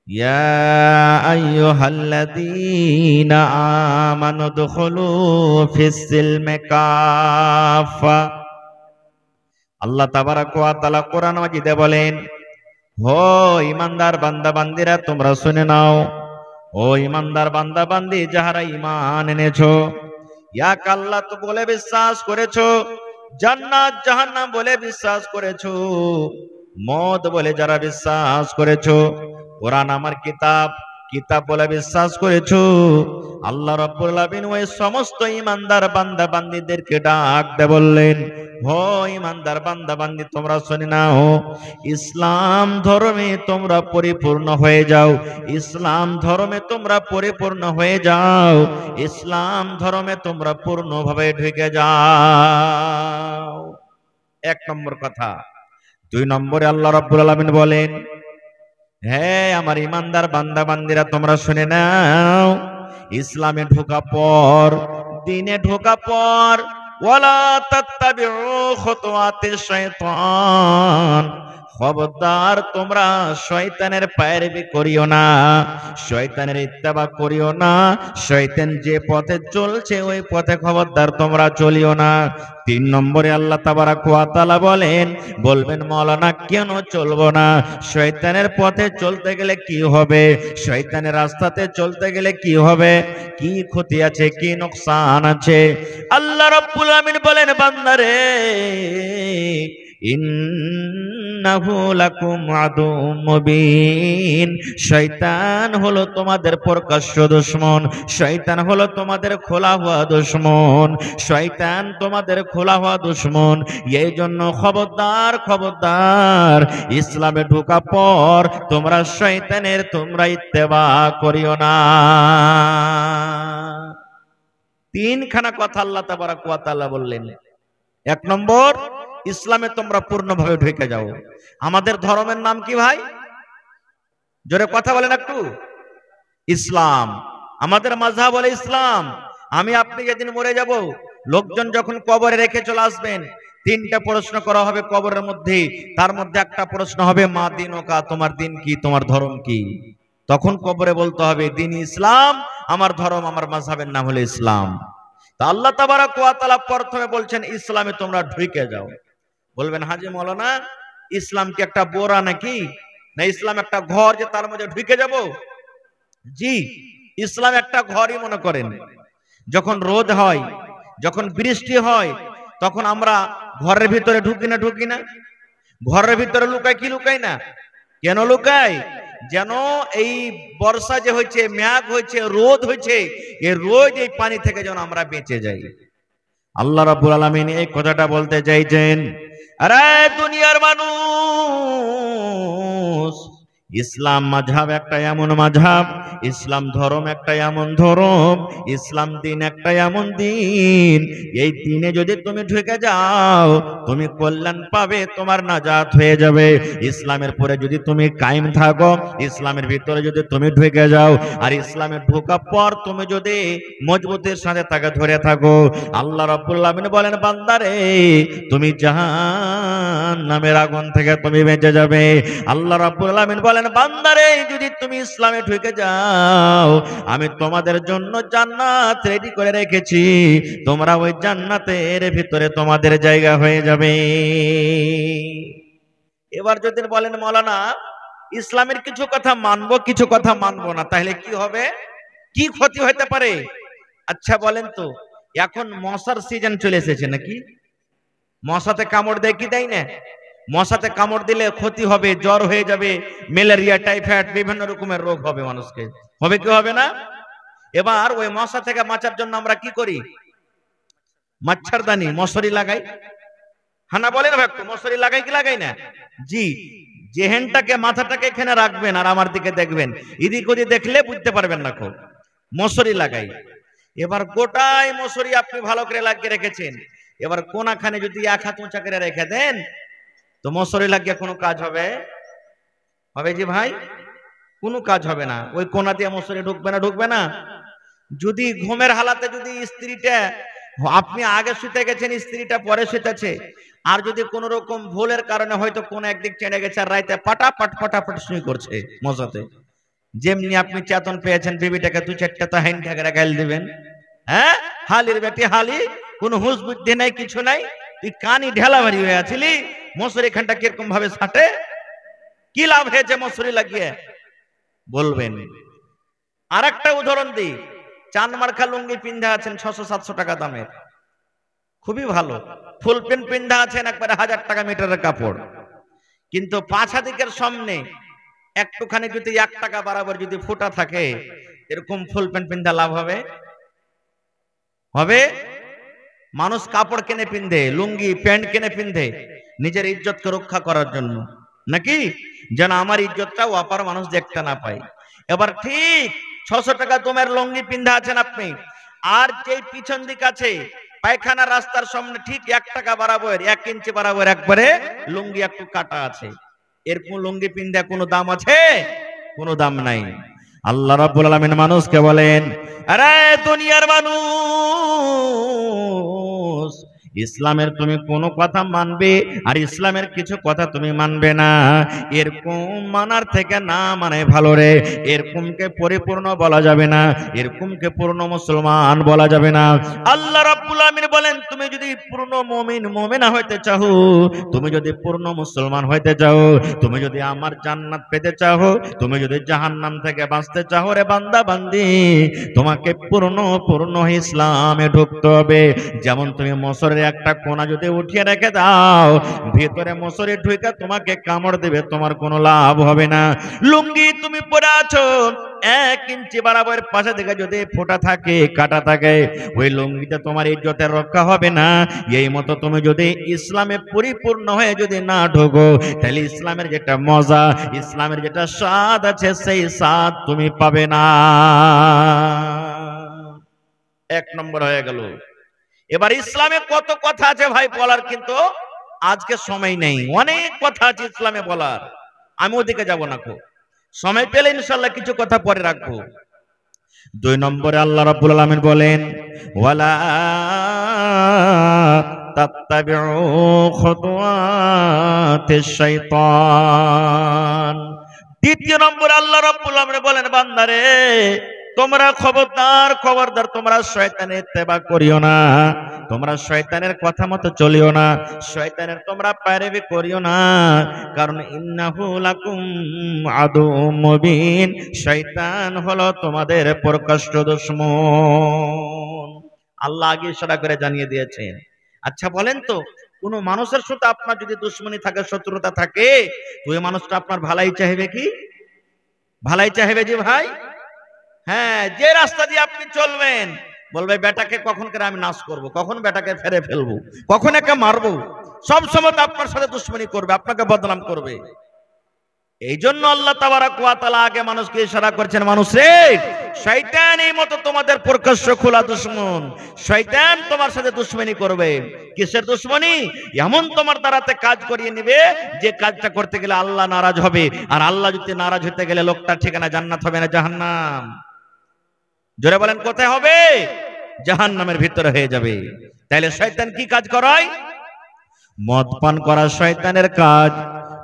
ইয়া আইয়ুহাল্লাযীনা আমানু দুখুলু ফিস সিলমি কাফা। আল্লাহ তাবারাক ওয়া তাআলা কোরআন মাজিদে বলেন, হো ঈমানদার বান্দা বান্দিরা তোমরা শুনে নাও, ও ঈমানদার বান্দা বান্দি যাহারা ঈমান এনেছো, এক আল্লাহ তো বলে বিশ্বাস করেছো, জান্নাত জাহান্নাম বলে বিশ্বাস করেছো, মওত বলে যারা বিশ্বাস করেছো, কোরআন আমার কিতাব কিতাব বলে বিশ্বাস করেছো, আল্লাহ রাব্বুল আলামিন ওই সমস্ত ঈমানদার বান্দা বান্দীদেরকে ডাক দিয়ে বললেন, হো ঈমানদার বান্দা বান্দি তোমরা শুনে নাও, ইসলাম ধর্মে তোমরা পরিপূর্ণ হয়ে যাও, ইসলাম ধর্মে তোমরা পরিপূর্ণ হয়ে যাও, ইসলাম ধর্মে তোমরা পূর্ণভাবে ঢুকে যাও। এক নম্বর কথা। দুই নম্বরে আল্লাহ রাব্বুল আলামিন বলেন, হে আমার ঈমানদার বান্দা বান্দিরা তোমরা শুনে নাও, ইসলামে ঢোকা পর, দ্বীনে ঢোকা পর, ওয়ালা তাত্তাবিউ খুতুওয়াতিশ শাইতান, খবরদার তোমরা শয়তানের পায়রাবি করিও না, শয়তানের ইত্তেবা করিও না, শয়তান যে পথে চলছে ওই পথে খবরদার তোমরা চলিও না। তিন নম্বরে আল্লাহ তাবারাক ওয়া তাআলা বলবেন মাওলানা কেন চলবো না? শয়তানের পথে চলতে গেলে কি হবে? শয়তানের রাস্তাতে চলতে গেলে কি হবে? কি ক্ষতি আছে, কি নোকসান আছে? আল্লাহ রাব্বুল আমিন বলেন, বান্দারে ইন্নাহু লাকুম আদুউম মুবিন, শয়তান হলো তোমাদের প্রকাশ্য দুশমন, শয়তান হলো তোমাদের খোলা হওয়া দুশমন, শয়তান তোমাদের খোলা হওয়া দুশমন। এই জন্য খবরদার খবরদার, ইসলামে ঢোকা পর তোমরা শয়তানের তোমরা ইত্তেবা করিও না। তিনখানা কথা আল্লাহ তাবারাক ওয়া তাআলা বললেন। এক নম্বর, ইসলামে তোমরা পূর্ণভাবে ঢুকে যাও। আমাদের ধর্মের নাম কি ভাই? জোরে কথা বলেন একটু। ইসলাম। আমাদের মাযহাব বলে ইসলাম। আমি আপনি যেদিন মরে যাব, লোকজন যখন কবরে রেখে চলে আসবেন, তিনটা প্রশ্ন করা হবে কবরের মধ্যে। তার মধ্যে একটা প্রশ্ন হবে, মা দিনুকা, তোমার দিন কি, তোমার ধর্ম কি? তখন কবরে বলতে হবে দিন ইসলাম, আমার ধর্ম আমার মাযহাবের নাম হলো ইসলাম। তা আল্লাহ তাবারাক ওয়া তাআলা প্রথমে বলছেন ইসলামে তোমরা ঢুকে যাও। বলবেন হাজী মাওলানা, ইসলাম কি একটা বোরা নাকি, না ইসলাম একটা ঘর যে তার মধ্যে ঢুকে যাব? জি, ইসলাম একটা ঘরই মনে করেন। যখন রোদ হয়, যখন বৃষ্টি হয়, তখন আমরা ঘরের ভিতরে ঢুকি না ঢুকি না? ঘরের ভিতরে লুকাই কি লুকাই না? কেন লুকাই? যেন এই বর্ষা যে হয়েছে, মেঘ হয়েছে, রোদ হয়েছে, এই রোদ এই পানি থেকে যেন আমরা বেঁচে যাই। আল্লাহ রাব্বুল আলামিন এই কথাটা বলতে চাইছেন, আরে দুনিয়ার মানুষ, ইসলাম মাযহাব একটা এমন মাযহাব, ইসলাম ধর্ম একটা এমন ধর্ম, ইসলাম দিন একটা এমন দিন, এই দিনে যদি তুমি ঢুকে যাও তুমি কল্যাণ পাবে, তোমার নাজাত হয়ে যাবে। ইসলামের পরে যদি তুমি কায়েম থাকো, ইসলামের ভিতরে যদি তুমি ঢুকে যাও, আর ইসলামে ঢোকার পর তুমি যদি মজবুতের সাথে তাকে ধরে থাকো, আল্লাহ রাব্বুল আলামিন বলেন, বান্দারে তুমি জাহান্নামের আগুন থেকে তুমি বেঁচে যাবে। আল্লাহ রাব্বুল আলামিন বলেন, বান্দারে যদি তুমি ইসলামে ঢুকে যাও, আমি তোমাদের জন্য জান্নাত রেডি করে রেখেছি, তোমরা ওই জান্নাতের ভিতরে তোমাদের জায়গা হয়ে যাবে। এবার যদি বলেন মাওলানা ইসলামের কিছু কথা মানবো কিছু কথা মানবো না, তাহলে কি হবে, কি ক্ষতি হতে পারে? আচ্ছা বলেন তো, এখন মশার সিজন চলে এসেছে নাকি? মশাতে কামড় দেয় কি দেয় না? মশাতে কামড় দিলে ক্ষতি হবে, জ্বর হয়ে যাবে, ম্যালেরিয়া, টাইফয়েড, বিভিন্ন রকমের রোগ হবে মানুষকে, হবে কি হবে না? এবার ওই মশা থেকে বাঁচার জন্য আমরা কি করি? মচ্ছরদানি, মশারি লাগাই। হানা বলেন ভাই, মশারি লাগাই কি লাগাই না? জি, জেহেনটাকে মাথাটাকে এখানে রাখবেন আর আমার দিকে দেখবেন, এদিক ওদিক দেখলে বুঝতে পারবেন না, খুব মশারি লাগাই। এবার গোটাই মশারি আপনি ভালো করে লাগিয়ে রেখেছেন, এবার কোনাখানে যদি এক হাত উঁচা করে রেখে দেন তো মশারি লাগিয়ে কোনো কাজ হবে? হবে জি ভাই? কোনো কাজ হবে না। ওই কোনা দিয়ে মশারি ঢুকবে না, ঢুকবে না। যদি ঘুমের হালাতে যদি স্ত্রীটা, আপনি আগে শুতে গেছেন, স্ত্রীটা পরে শুতেছে, আর যদি কোন রকম ভুলের কারণে হয়তো কোন একদিক চেড়ে গেছে আর রাইতে পাটাপাট পাটাপাট শুই করছে মশাতে, যেমনি আপনি চেতন পেয়েছেন বিবিটাকে দু চারটা তো হাইন ঠাকরা গাইল দিবেন। হ্যাঁ, হালির বেটি হালি, কোনো হুঁশ বুদ্ধি নাই, কিছু নাই, তুই কানি ঢেলা ভারী হয়ে আছিলি, মশুরি খানটা কিরকম ভাবে ছাটে, কি লাভ হয়েছে মশুরি লাগিয়ে বলবেন। আর একটা উদাহরণ দিই, চান মার্কা লুঙ্গি পিন্ধা আছেন 600-700 টাকা দামের, খুবই ভালো, ফুল প্যান্ট পিন্ধা আছেন একবারে 1000 টাকা মিটারের কাপড়, কিন্তু পাছা দিকের সামনে একটুখানি যদি 1 টাকা বরাবর যদি ফোঁটা থাকে, এরকম ফুল প্যান্ট পিন্ধা লাভ হবে? হবে? মানুষ কাপড় কিনে পিন্ধে, লুঙ্গি প্যান্ট কিনে পিন্ধে নিজের ইজ্জতকে রক্ষা করার জন্য, নাকি যেন আমার ইজ্জতটাও অপার মানুষ দেখতে না পায়। এবার ঠিক 600 টাকা তোমার লুঙ্গি পিন্ধা আছেন আপনি, আর যেই পিছন দিক আছে পায়খানা রাস্তার সামনে ঠিক 1 টাকা বরাবর 1 ইঞ্চি বরাবর একবারে লুঙ্গি একটু কাটা আছে, এরকম লুঙ্গি পিন্ধা কোনো দাম আছে? কোনো দাম নাই। আল্লাহ রাব্বুল আলামিন মানুষকে বলেন, আরে দুনিয়ার মানুষ, ইসলামের তুমি কোনো কথা মানবে আর ইসলামের কিছু কথা তুমি মানবে না, এরকম মানার থেকে না মানে ভালো রে। এরকমকে পরিপূর্ণ বলা যাবে না, এরকমকে পূর্ণ মুসলমান বলা যাবে না। আল্লাহ রাব্বুল আলামিন বলেন, তুমি যদি পূর্ণ মুমিন মুমিনা হইতে চাও, তুমি যদি পূর্ণ মুসলমান হইতে চাও, তুমি যদি আমার জান্নাত পেতে চাও, তুমি যদি জাহান্নাম থেকে বাঁচতে চাও রে বান্দা বান্দি, তোমাকে পূর্ণ ইসলামে ঢুকতে হবে। যেমন তুমি মশরের একটা কোনা যদি উঠিয়ে রেখে দাও, ভিতরে মশরে ঢুকে তোমাকে কামড় দেবে, তোমার কোনো লাভ হবে না। লুঙ্গি তুমি পরে আছো, 1 ইঞ্চি বরাবর পাশে দিকে যদি ফোঁটা থাকে, কাটা থাকে, ওই লুঙ্গিতে তোমার ইজ্জতের রক্ষা হবে না। এই মতো তুমি যদি ইসলামে পরিপূর্ণ হয়ে যদি না ঢোকো, তাহলে ইসলামের যেটা মজা, ইসলামের যেটা স্বাদ আছে, সেই স্বাদ তুমি পাবে না। 1 নম্বর হয়ে গেল। এবার ইসলামে কত কথা আছে ভাই বলার, কিন্তু আজকে সময় নেই, অনেক কথা আছে ইসলামে বলার, আমি ওদিকে যাব না, সময় পেলে ইনশাআল্লাহ কিছু কথা পরে রাখবো। 2 নম্বরে আল্লাহ রাব্বুল আলামিন বলেন, ওয়ালা তাত্তাবিউ খুতুওয়াতিশ শাইতান। 2 নম্বরে আল্লাহ রাব্বুল আলামিন বলেন, বান্দারে তোমরা খবরদার তোমরা শয়তানের ইত্তেবা করিও না, তোমরা শয়তানের কথা মতো চলিও না, শয়তানের তোমরা পায়রাবি করিও না, কারণ ইন্নাহু লাকুম আদুউম মুবিন, শয়তান হলো তোমাদের প্রকাশ্য দুশমন। আল্লাহ আগে ইশারা করে জানিয়ে দিয়েছেন। আচ্ছা বলেন তো, কোন মানুষের সাথে আপনার যদি দুশমনি থাকে, শত্রুতা থাকে, ওই মানুষটা আপনার ভালাই চাইবে কি? ভালাই চাইবে যে ভাই? হ্যাঁ, যে রাস্তা দিয়ে আপনি চলবেন, বলবে বেটাকে কখন করে আমি নাশ করব, কখন বেটাকে ফেরে ফেলবো, কখন একে মারবো, সব সময় আপনার সাথে দুশমনি করবে, আপনাকে বদনাম করবে। এই জন্য আল্লাহ তাবারাক ওয়া তাআলা আগে মানুষকে ইশারা করছেন, মানুষ রে, শয়তান এই মতো তোমাদের প্রকাশ্য খোলা দুশমন, শয়তান তোমার সাথে দুশমনি করবে। কিসের দুশমনি? এমন তোমার দ্বারাতে কাজ করিয়ে নেবে যে কাজটা করতে গেলে আল্লাহ নারাজ হবে, আর আল্লাহ যদি নারাজ হতে গেলে লোকটার ঠিকানা জান্নাত হবে না জাহান্নাম। জোরে বলেন কোথায় হবে? জাহান্নামের ভিতরে হয়ে যাবে। তাহলে শয়তান কি কাজ করায়? মদ পান করা শয়তানের কাজ।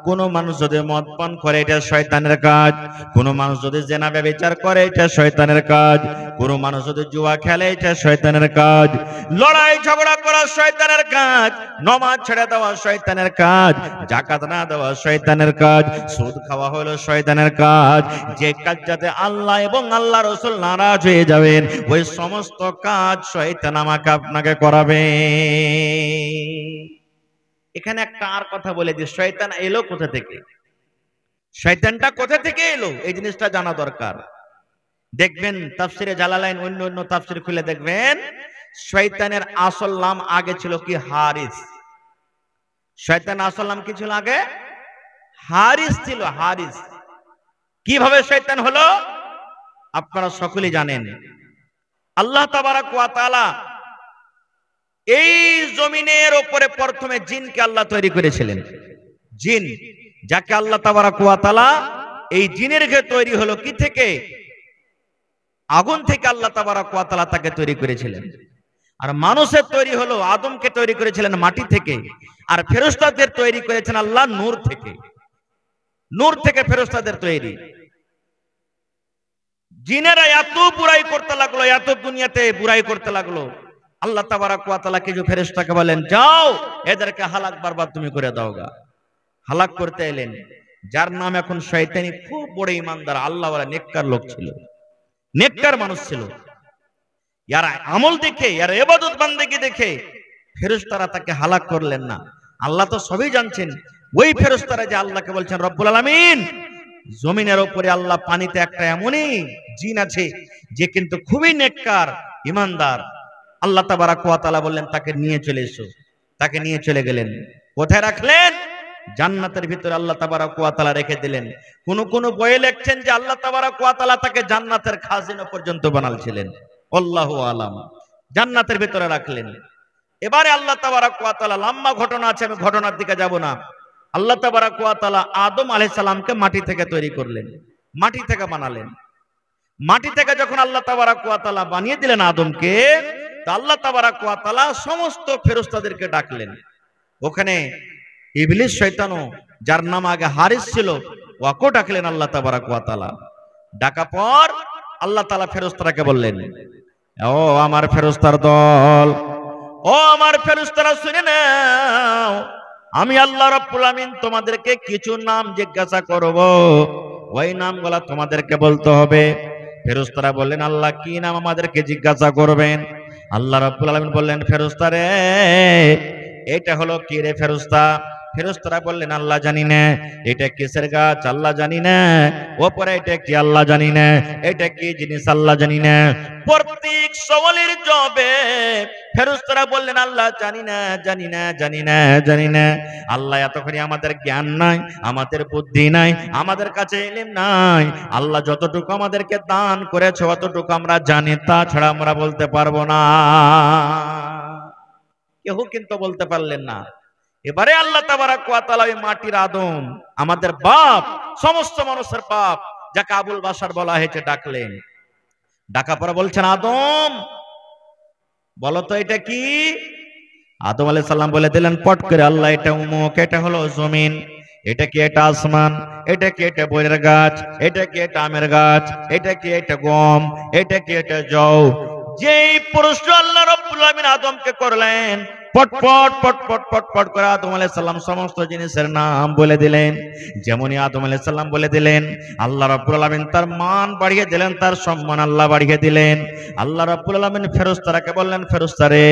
কোন মানুষ যদি মদ পান করে, এটা শয়তানের কাজ। কোন মানুষ যদি জেনা ব্যভিচার করে, এটা শয়তানের কাজ। কোন মানুষ যদি জুয়া খেলে, এটা শয়তানের কাজ। লড়াই ঝগড়া করা শয়তানের কাজ। নামাজ ছেড়ে দেওয়া শয়তানের কাজ। যাকাত না দেওয়া শয়তানের কাজ। সুদ খাওয়া হলো শয়তানের কাজ। যে কাজ যাতে আল্লাহ এবং আল্লাহ রাসূল নারাজ হয়ে যাবেন, ওই সমস্ত কাজ শয়তান আমাকে আপনাকে করাবে। এখানে একটা আর কথা বলে দিই, শয়তান এলো কোথা থেকে, শয়তানটা কোথা থেকে এলো, এই জিনিসটা জানা দরকার। দেখবেন তাফসিরে জালালাইন, অন্য তাফসির খুলে দেখবেন, শয়তানের আসল নাম আগে ছিল কি? হারিস। শয়তানের আসল নাম কি ছিল আগে? হারিস ছিল, হারিস। কিভাবে শয়তান হলো আপনারা সকলেই জানেন। আল্লাহ তাবারাক ওয়া তাআলা এই জমিনের উপরে প্রথমে জিনকে আল্লাহ তৈরি করেছিলেন। জিন, যাকে আল্লাহ তাবারাক ওয়া তাআলা, এই জিনের ঘে তৈরি হলো কি থেকে? আগুন থেকে আল্লাহ তাবারাক ওয়া তাআলা তাকে তৈরি করেছিলেন। আর মানুষের তৈরি হলো, আদমকে তৈরি করেছিলেন মাটি থেকে। আর ফেরেশতাদের তৈরি করেছেন আল্লাহ নূর থেকে। নূর থেকে ফেরেশতাদের তৈরি। জিনেরা এত বুরাই করতে লাগলো, এত দুনিয়াতে বুরাই করতে লাগলো। আল্লাহ তাবারাক ওয়া তাআলা কিছু ফেরেশতাকে বলেন, যাও এদেরকে হালাক বারবার তুমি করে দাওগা। হালাক করতে এলেন। যার নাম এখন শয়তানি, খুব বড় ইমানদার আল্লাহওয়ালা নেককার লোক ছিল, নেককার মানুষ ছিল। ইয়ার আমল দেখে, ইয়ার ইবাদত বান্দেগি দেখে ফেরেশতারা তাকে হালাক করলেন না। আল্লাহ তো সবই জানছেন। ওই ফেরেশতারা যে আল্লাহকে বলছেন, রব্বুল আলামিন, জমিনের উপরে আল্লাহ পানিতে একটা এমনই জিন আছে যে কিন্তু খুবই নেককার ইমানদার। আল্লাহ তাবারাক ওয়া তাআলা বললেন, তাকে নিয়ে চলে এসো। তাকে নিয়ে চলে গেলেন। কোথায় রাখলেন? জান্নাতের ভিতরে আল্লাহ তাবারাক ওয়া তাআলা রেখে দিলেন। কোন বইয়ে লিখছেন যে আল্লাহ তাবারাক ওয়া তাআলা তাকে জান্নাতের খাজিনা পর্যন্ত বানালছিলেন। আল্লাহু আলাম। জান্নাতের ভিতরে রাখলেন। এবারে আল্লাহ তাবারাক ওয়া তাআলা, লম্বা ঘটনা আছে, আমি ঘটনার দিকে যাব না। আল্লাহ তাবারাক ওয়া তাআলা আদম আলাইহিস সালামকে মাটি থেকে তৈরি করলেন, মাটি থেকে বানালেন। মাটি থেকে যখন আল্লাহ তাবারাক ওয়া তাআলা বানিয়ে দিলেন আদমকে, তা আল্লাহ তাবারাক ওয়া তাআলা সমস্ত ফেরেশতাদেরকে ডাকলেন। ওখানে ইবলিস শয়তানও, যার নাম আগে হারিস ছিল, ওয়াকে ডাকলেন আল্লাহ তাবারাক ওয়া তাআলা। ডাকা পর আল্লাহ তাআলা ফেরেশতাকে বললেন, ও আমার ফেরেশতার দল, ও আমার ফেরেশতারা শুনে নাও, আমি আল্লাহ রাব্বুল আমিন তোমাদেরকে কিছু নাম জিজ্ঞাসা করব, ওই নামগুলা তোমাদেরকে বলতে হবে। ফেরেশতারা বললেন, আল্লাহ কি নাম আমাদেরকে জিজ্ঞাসা করবেন? আল্লাহ রাব্বুল আলামিন বললেন, ফেরেশতারে, এটা হলো কি রে ফেরেশতা? ফেরেশতারা বললেন, আল্লাহ জানি না। এটা কিসের গাছ? আল্লাহ জানি না। ওপরে এটা কি? আল্লাহ জানি না। এটা কি জিনিস? আল্লাহ জানি না। প্রত্যেক সওয়ালের জবাবে ফেরেশতারা বললেন, আল্লাহ জানি না, জানি না, জানি না, জানি না। আল্লাহ, এতক্ষণে আমাদের জ্ঞান নাই, আমাদের বুদ্ধি নাই, আমাদের কাছে ইলম নাই। আল্লাহ যতটুকু আমাদেরকে দান করেছে অতটুকু আমরা জানি, তাছাড়া আমরা বলতে পারবো না। কেউ কিন্তু বলতে পারলেন না। এবারে আল্লাহ তাবারাক ওয়া তাআলা ওই মাটির আদম, আমাদের বাপ, সমস্ত মানুষের বাপ, যাকে আবুল বাশার বলা হয়েছে, ডাকলেন। ডাকা পরে বলছেন, আদম বলো তো এটা কি? আদম আলাইহিস সালাম বলে দিলেন পট করে, আল্লাহ এটা উমুক, এটা হলো জমিন। এটা কি? এটা আসমান। এটা কি? এটা বইয়ের গাছ। এটা কি? এটা আমের গাছ। এটা কি? এটা গম। এটা কি? এটা জও। যেই প্রশ্ন আল্লাহ রাব্বুল আমিন আদমকে করলেন, পটপট পটপট পটপট করে আদম আলাইহিস সালাম সমস্ত জিনিসের নাম বলে দিলেন। যেমনই আদম আলাইহিস সালাম বলে দিলেন, আল্লাহ রাব্বুল আলামিন তার মান বাড়িয়ে দিলেন, তার সম্মান আল্লাহ বাড়িয়ে দিলেন। আল্লাহ রাব্বুল আলামিন ফেরেশতাকে বললেন, ফেরেশতারে,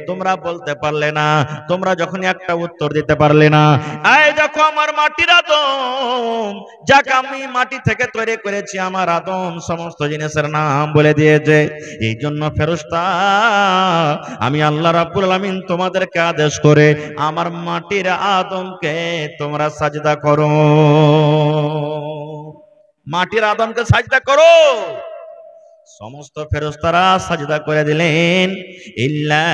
তোমরা বলতে পারলে না, তোমরা যখন একটা উত্তর দিতে পারলে না। এই দেখো আমার মাটির আদম, যাকে আমি মাটি থেকে তৈরি করেছি, আমার আদম সমস্ত জিনিসের নাম বলে দিয়েছে। এই জন্য ফেরেশতা, আমি আল্লাহ রাব্বুল আলামিন তোমাদেরকে আদেশ করে আমার মাটির আদমকে তোমরা সাজদা করো, মাটির আদমকে সাজদা করো। সমস্ত ফেরেশতারা সাজদা করে দিলেন, ইল্লা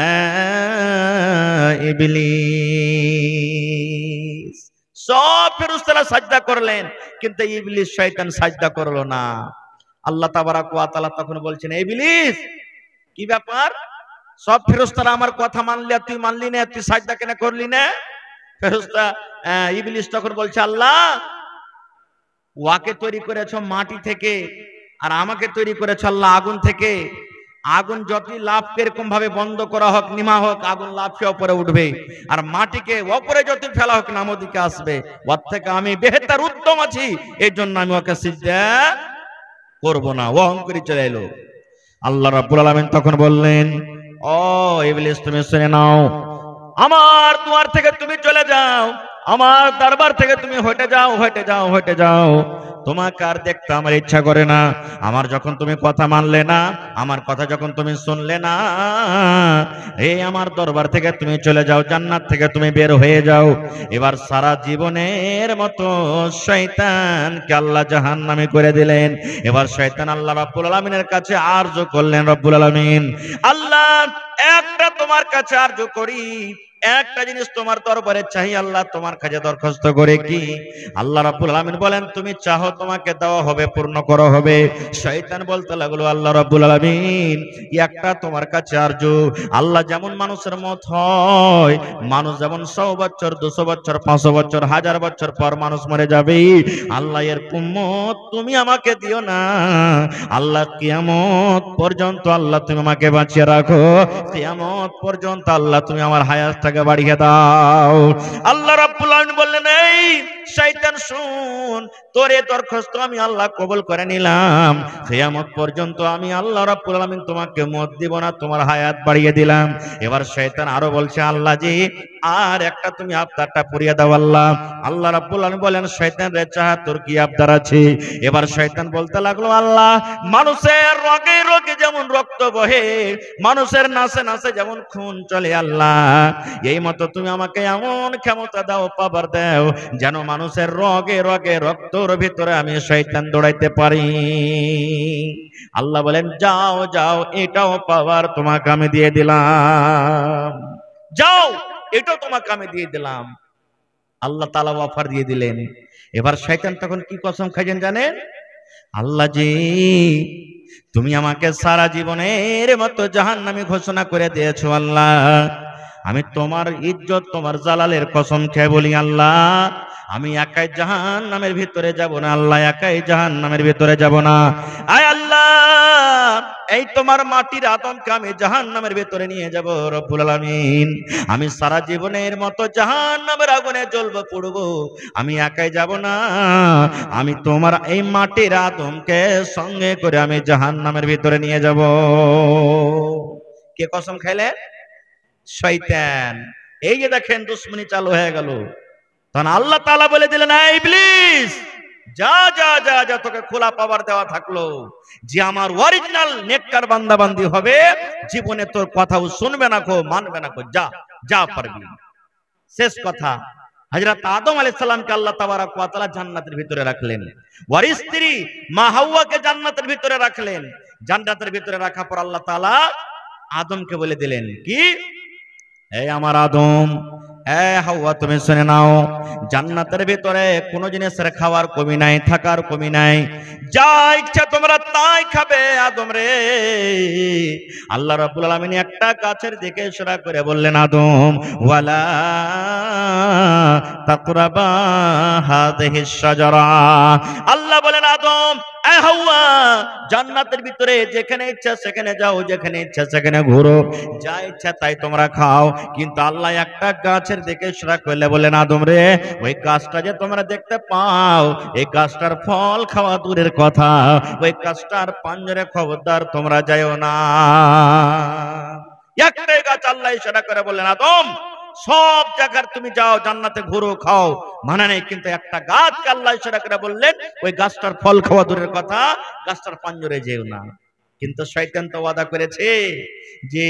ইবলিস। সব ফেরেশতারা সাজদা করলেন, কিন্তু ইবলিস শয়তান সাজদা করলো না। আল্লাহ তাবারাক ওয়া তাআলা তখন বলছেন, ইবলিস কি ব্যাপার? সব ফেরেশতারা আমার কথা মানলে, তুই মানলি না, তুই সাজদা কেন করলি না? ফেরেশতা ইবলিস তখন বলছে, আল্লাহ, ওয়াকে তৈরি করেছো মাটি থেকে, আর আমাকে তৈরি করেছো আল্লাহ আগুন থেকে। আগুন যতই লাভ এরকম ভাবে বন্ধ করা হোক, নিমা হোক, আগুন লাফিয়ে উপরে উঠবে, আর মাটিকে উপরে যত ফেলা হোক নামো দিকে আসবে। ওর থেকে আমি বেহতার উত্তম আছি, এই জন্য আমি ওকে সিজদা করব না। ও অহংকারী চলে এলো। আল্লাহ রাব্বুল আলামিন তখন বললেন, ও ইবলিস, তুমি শুনে নাও, আমার দুয়ার থেকে তুমি চলে যাও, আমার দরবার থেকে তুমি হটে যাও, হটে যাও, হটে যাও। তোমাকে আর দেখতে আমার ইচ্ছা করে না। আমার যখন তুমি কথা মানলে না, আমার কথা যখন তুমি শুনলে না, এই আমার দরবার থেকে তুমি চলে যাও, জান্নাত থেকে তুমি বের হয়ে যাও। এবার সারা জীবনের মতো শয়তানকে আল্লাহ জাহান্নামে করে দিলেন। এবার শয়তান আল্লাহ রাব্বুল আলামিনের কাছে আরজ করলেন, রব্বুল আলামিন, আল্লাহ, একটা তোমার কাছে আরজ করি, একটা জিনিস তোমার দরবারে চাই আল্লাহ, তোমার কাছে দরখাস্ত করে কি? আল্লাহ রাব্বুল আলামিন বলেন তুমি চাহো তোমাকে দেওয়া হবে, পূর্ণ করা হবে। শয়তান বলতে লাগলো আল্লাহ রাব্বুল আলামিন একটা তোমার কাছে আরজ। আল্লাহ যেমন মানুষের মত হয়, মানুষ যেমন 100 বছর 200 বছর 500 বছর 1000 বছর পর মানুষ মরে যাবে, আল্লাহ এর উম্মত তুমি আমাকে দিও না। আল্লাহ কিয়ামত পর্যন্ত আল্লাহ তুমি আমাকে বাঁচিয়ে রাখো, কিয়ামত পর্যন্ত আল্লাহ তুমি আমার হায়াতটাকে বাড়িয়ে দাও। আল্লাহ রাব্বুল আলামিন বললেন এই শয়তান শুন, তোর এই দরখাস্ত আমি আল্লাহ কবুল করে নিলাম, কিয়ামত পর্যন্ত আমি আল্লাহ রাব্বুল আলামিন তোমাকে মত দিব না, তোমার হায়াত বাড়িয়ে দিলাম। এবার শয়তান আরো বলছে আল্লাহ জি আর একটা তুমি আবদারটা পুরিয়ে দাও আল্লাহ। আল্লাহ রাব্বুল আলামিন বলেন শয়তান রে চাহ তোর কি আবদার আছে? এবার শয়তান বলতে লাগলো আল্লাহ মানুষের রগে রগে যেমন রক্ত বহে, মানুষের নাসে নাসে যেমন খুন চলে আল্লাহ, এই মতো তুমি আমাকে এমন ক্ষমতা দাও, পাওয়ার দাও, যেন মানুষের রগে রগে রক্তর ভিতরে আমি শয়তান দৌড়াইতে পারি। আল্লাহ বলেন যাও যাও, এটাও পাওয়ার তোমাকে আমি দিয়ে দিলাম, যাও এটাও তোমাকে আমি দিয়ে দিলাম। আল্লাহ তাআলা অফার দিয়ে দিলেন। এবার শয়তান তখন কি কসম খাইছেন জানেন? আল্লাহ জি তুমি আমাকে সারা জীবনের মতো জাহান্নামী ঘোষণা করে দিয়েছো আল্লাহ, আমি তোমার ইজ্জত তোমার জালালের কসম খেয়ে বলি আল্লাহ আমি একাই জাহান্নামের ভিতরে যাব না, আল্লাহ একাই জাহান্নামের ভিতরে যাব না। আয় আল্লাহ এই তোমার মাটির আদমকে আমি জাহান্নামের ভিতরে নিয়ে যাব রব্বুল আলামিন, আমি সারা জীবনের মতো জাহান্নামের আগুনে জ্বলবো পুড়বো, আমি একাই যাব না, আমি তোমার এই মাটির আদমকে সঙ্গে করে আমি জাহান্নামের ভিতরে নিয়ে যাব। কে কসম খাইলে? শয়তান। এই যে দেখেন দুশ্মনী চালু হয়ে গেল। তখন আল্লাহ তাআলা বলে দিলেন এই ইবলিস যা যা যা যা, তোকে খোলা পাওয়ার দেওয়া থাকলো, যে আমার অরিজিনাল নেককার বান্দা বান্দি হবে জীবনে তোর কথাও শুনবে না কো মানবে না কো, যা যা পারবি। শেষ কথা হযরত আদম আলাইহিস সালামকে আল্লাহ তাবারাক ওয়া তাআলা জান্নাতের ভিতরে রাখলেন, ওয়ার স্ত্রী মা হাওয়াকে জান্নাতের ভিতরে রাখলেন। জান্নাতের ভিতরে রাখার পর আল্লাহ তাআলা আদমকে বলে দিলেন কি, এই আমার আদম, হাওয়া তুমি শুনে নাও, জান্নাতের ভিতরে কোন জিনিসের খাওয়ার কমি নাই, থাকার কমি নাই, যা ইচ্ছা তোমরা তাই খাবে আদম রে। আল্লাহ রাব্বুল আলামিন একটা গাছের দিকে ইশারা করে বললেন আদম ওয়ালা তাকরাবা হাযিহিশ শাজারা। আল্লাহ বলেন আদম হাওয়া জান্নাতের ভিতরে যেখানে ইচ্ছা সেখানে যাও, যেখানে ইচ্ছা সেখানে ঘুরো, যা ইচ্ছা তাই তোমরা খাও, কিন্তু আল্লাহ একটা গাছের দিকে ইশারা করলে বলেন আদম রে ওই গাছটা যে তোমরা দেখতে পাও এই গাছটার ফল খাওয়া দূরের কথা, ওই গাছটার পাঞ্জরে খবরদার তোমরা যাইও না। একটাই গাছ আল্লাহ ইশারা করে বললেন আদম সব জায়গার তুমি যাও জান্নাতে ঘুরো খাও মানে নেই, কিন্তু একটা গাছকে আল্লাহ ইশারা করে বললেন ওই গাছটার ফল খাওয়া দূরের কথা, গাছটার পাঞ্জরে যেও না। কিন্তু শয়তান তো ওয়াদা করেছে যে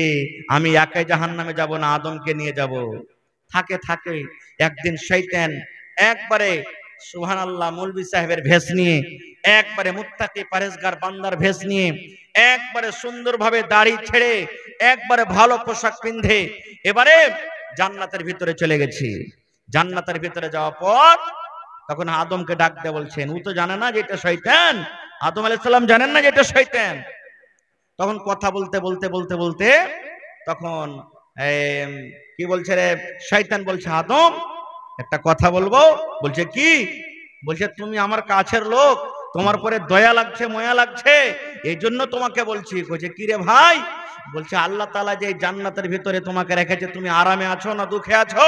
আমি একাই জাহান্নামে যাব না, আদমকে নিয়ে যাব। থাকে থাকে একদিন শয়তান একবারে সুবহানাল্লাহ মৌলভী সাহেবের ভেষ নিয়ে, একবারে মুত্তাকি পরেজগার বান্দার ভেষ নিয়ে, একবারে সুন্দরভাবে দাড়ি ছেড়ে, একবারে ভালো পোশাক পিন্ধে এবারে জান্নাতের ভিতরে চলে গেছি। জান্নাতের ভিতরে যাওয়ার পর তখন আদমকে ডাক দিয়ে বলছেন, ও তো জানে না যে এটা শয়তান, আদম আলাইহিস সালাম জানেন না যে এটা শয়তান। তখন কথা বলতে বলতে বলতে বলতে তখন কি বলছে রে শয়তান বলছে আদম একটা কথা বলবো। বলছে কি? বলছে তুমি আমার কাছের লোক, তোমার পরে দয়া লাগছে মায়া লাগছে এই জন্য তোমাকে বলছি। বলছে কি রে ভাই? বলছে আল্লাহ তাআলা যে জান্নাতের ভিতরে তোমাকে রেখেছে তুমি আরামে আছো না দুঃখে আছো?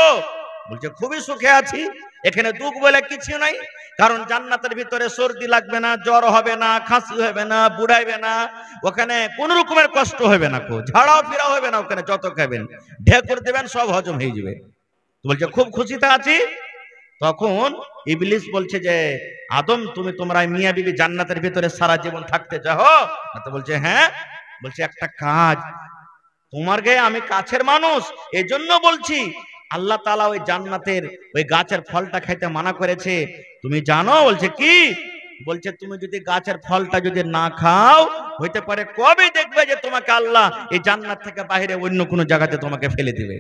বলছে খুবই সুখে আছি, এখানে দুঃখ বলে কিছু নাই, কারণ জান্নাতের ভিতরে সর্দি লাগবে না, জ্বর হবে না, খাসি হবে না, বুড়াইবে না, ওখানে কোন রকমের কষ্ট হবে না, ঝাড়াও ফিরা হবে না, ওখানে যত খাবেন ঢেকুর দেবেন সব হজম হয়ে যাবে। বলছে খুব খুশিতে আছি। তখন ইবলিস বলছে যে আদম তুমি তোমরা মিয়া বিবি জান্নাতের ভিতরে সারা জীবন থাকতে চাও? তো বলছে হ্যাঁ। বলছে একটা কাজ, তোমার গায়ে আমি কাছের মানুষ এজন্য বলছি, আল্লাহ তাআলা ওই জান্নাতের ওই গাছের ফলটা খাইতে মানা করেছে তুমি জানো? বলছে কি? বলছে তুমি যদি গাছের ফলটা যদি না খাও হইতে পারে কবে দেখবে যে তোমাকে আল্লাহ এই জান্নাত থেকে বাইরে অন্য কোনো জায়গাতে তোমাকে ফেলে দিবে।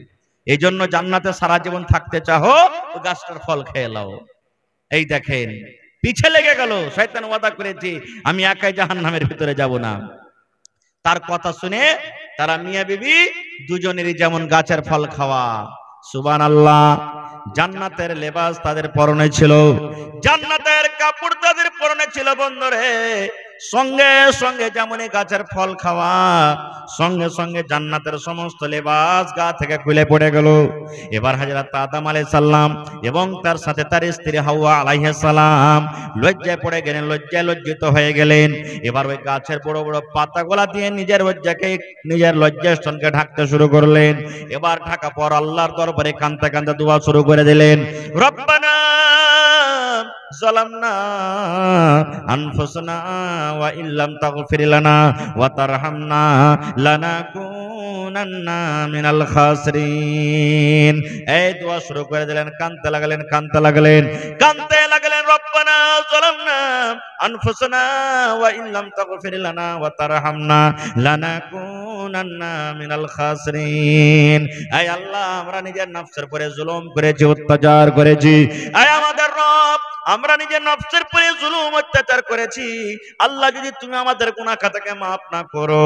এই জন্য জান্নাতে সারা জীবন থাকতে চাও, ও গাছটার ফল খেয়ে নাও। এই দেখেন পিছে লেগে গেল, শয়তান ওয়াদা করেছে আমি একাই জাহান্নামের ভিতরে যাব না। তার কথা শুনে তারা মিয়া বিবি দুজনেরই যেমন গাছের ফল খাওয়া। সুবহানাল্লাহ। জান্নাতের লেবাস তাদের পরনে ছিল, জান্নাতের কাপড় তাদের পরনে ছিল। বন্ধুরে, সঙ্গে সঙ্গে যেমনই গাছের ফল খাওয়া, সঙ্গে সঙ্গে জান্নাতের সমস্ত লেবাস গা থেকে খুলে পড়ে গেল। এবার হযরত আদম আলাইহিস সালাম এবং তার সাথে তার স্ত্রী হাওয়া আলাইহিস সালাম লজ্জায় পড়ে গেলেন, লজ্জায় লজ্জিত হয়ে গেলেন। এবার ওই গাছের বড় বড় পাতাগুলা দিয়ে নিজের লজ্জাকে, নিজের লজ্জাস্থানকে ঢাকতে শুরু করলেন। এবার ঢাকা পর আল্লাহর দরবারে কাঁদতে কাঁদতে দোয়া শুরু করে দিলেন, রব্বানা যালামনা আনফুসানা ওয়া ইল্লাম তাগফির লানা ওয়া তারহামনা লানাকুনান্না মিনাল খাসিরিন। এই দোয়া শুরু করে দিলেন, কাঁদতে লাগলেন, কাঁদতে লাগলেন, কাঁদতে লাগলেন। রব্বানা যালামনা আনফুসানা ওয়া ইল্লাম তাগফির লানা ওয়া তারহামনা লানাকুনান্না মিনাল খাসিরিন। এই আল্লাহ, আমরা নিজের নফসের উপরে জুলুম করেছি, অত্যাচার করেছি। এই আমাদের রব, আমরা নিজের নফসের উপরে জুলুম অত্যাচার করেছি। আল্লাহ, যদি তুমি আমাদের গুনাহ খাতাকে মাফ না করো,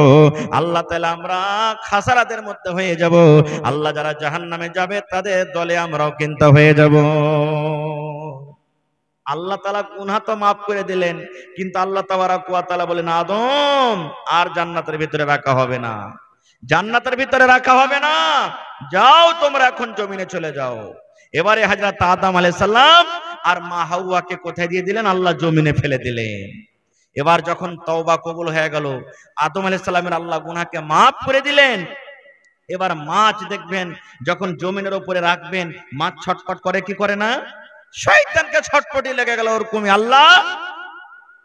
আল্লাহ তাআলা আমরা খাসারাদের মধ্যে হয়ে যাব। আল্লাহ, যারা জাহান্নামে যাবে তাদের দলে আমরাও কিন্তু হয়ে যাব। আল্লাহ তাআলা গুনাহ তো মাফ করে দিলেন, কিন্তু আল্লাহ তাবারাক ওয়া তাআলা বলেন, আদম আর জান্নাতের ভিতরে রাখা হবে না, জান্নাতের ভিতরে রাখা হবে না, যাও তোমরা এখন জমিনে চলে যাও। এবারে হযরত আদম আলাইহিস সালাম আর মা হাওয়াকে কোথায় দিয়ে দিলেন? আল্লাহ জমিনে ফেলে দিলেন। এবার যখন তওবা কবুল হয়ে গেল, আদম আলাইহিস সালামের আল্লাহ গুনাহকে মাফ করে দিলেন। এবার মাছ দেখবেন যখন জমিনের উপরে রাখবেন, মাছ ছটফট করে কি করে না? শয়তানকে ছটফটি লেগে গেল ওরকমই। আল্লাহ,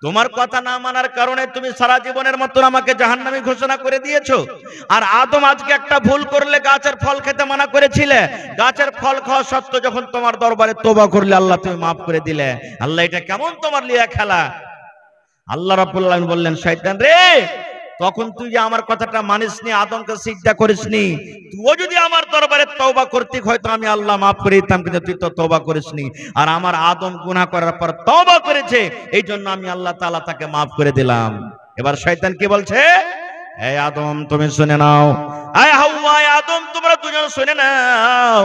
তোমার কথা না মানার কারণে তুমি সারা জীবনের মতো আমাকে জাহান্নামী ঘোষণা করে দিয়েছো। আর আদম আজকে একটা ভুল করলে গাছের ফল খেতে মানা করেছিলে, গাছের ফল খাওয়া সত্ত্বেও যখন তোমার দরবারে তওবা করলে আল্লাহ তুমি মাফ করে দিলে। আল্লাহ, এটা কেমন তোমার লিয়া খেলা? আল্লাহ রাব্বুল আলামিন বললেন, শয়তান রে, তখন তুই যে আমার কথাটা মানিসনি, আদমকে সিজদা করিসনি, তুইও যদি আমার দরবারে তওবা করতি হয়তো আমি আল্লাহ মাফ করে দিতাম, কিন্তু তুই তো তওবা করিসনি। আর আমার আদম গুনাহ করার পর তওবা করেছে, এই জন্য আমি আল্লাহ তাআলা তাকে মাফ করে দিলাম। এবার শয়তান কি বলছে? এই আদম তুমি শুনে নাও, এই হাওয়া, আদম তোমরা দুজন শুনে নাও,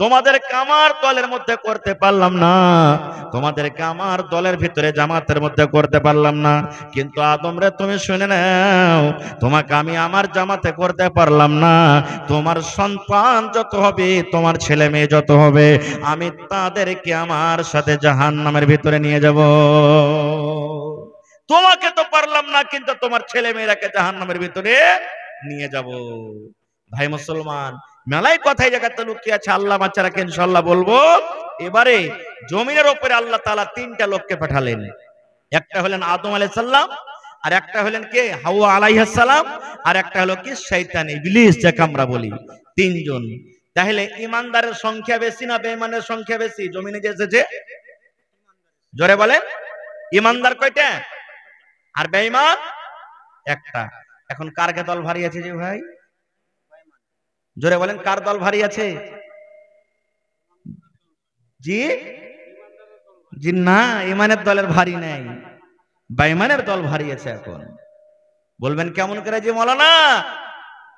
তোমাদেরকে আমার দলের মধ্যে করতে পারলাম না, তোমাদেরকে আমার দলের ভিতরে জামাতের মধ্যে করতে পারলাম না, কিন্তু আদম রে তুমি শুনে নাও, তোমাকে আমি আমার জামাতে করতে পারলাম না। তোমার সন্তান যত হবে, তোমার ছেলে মেয়ে যত হবে, আমি তাদেরকে আমার সাথে জাহান্নামের ভিতরে নিয়ে যাব। তোমাকে তো পারলাম না, কিন্তু তোমার ছেলে মেয়েরাকে জাহান্নামের ভিতরে নিয়ে যাব। ভাই মুসলমান, মেলাই কথাই জায়গাতে লুকিয়ে আছে, আল্লাহ বাচ্চা রাখেন, ইনশাআল্লাহ বলবো। এবারে জমিনের উপরে আল্লাহ তাআলা তিনটা লোককে পাঠালেন। একটা হলেন আদম আলাইহিস সালাম, আর একটা হলেন কে? হাওয়া আলাইহিস সালাম, আর একটা হলো কি? শয়তান, ইবলিস যাকে আমরা বলি। তিনজন। তাহলে ইমানদারের সংখ্যা বেশি না বেঈমানের সংখ্যা বেশি জমিনে যে এসেছে? জোরে বলেন। ইমানদার কয়টা আর বেঈমান একটা। এখন কার কে দল ভারী আছে যে ভাই? জোরে বলেন, কার দল ভারী আছে? জি জি না, ইমানের দলের ভারী নাই, বেঈমানের দল ভারী আছে। এখন বলবেন কেমন করে যে মাওলানা?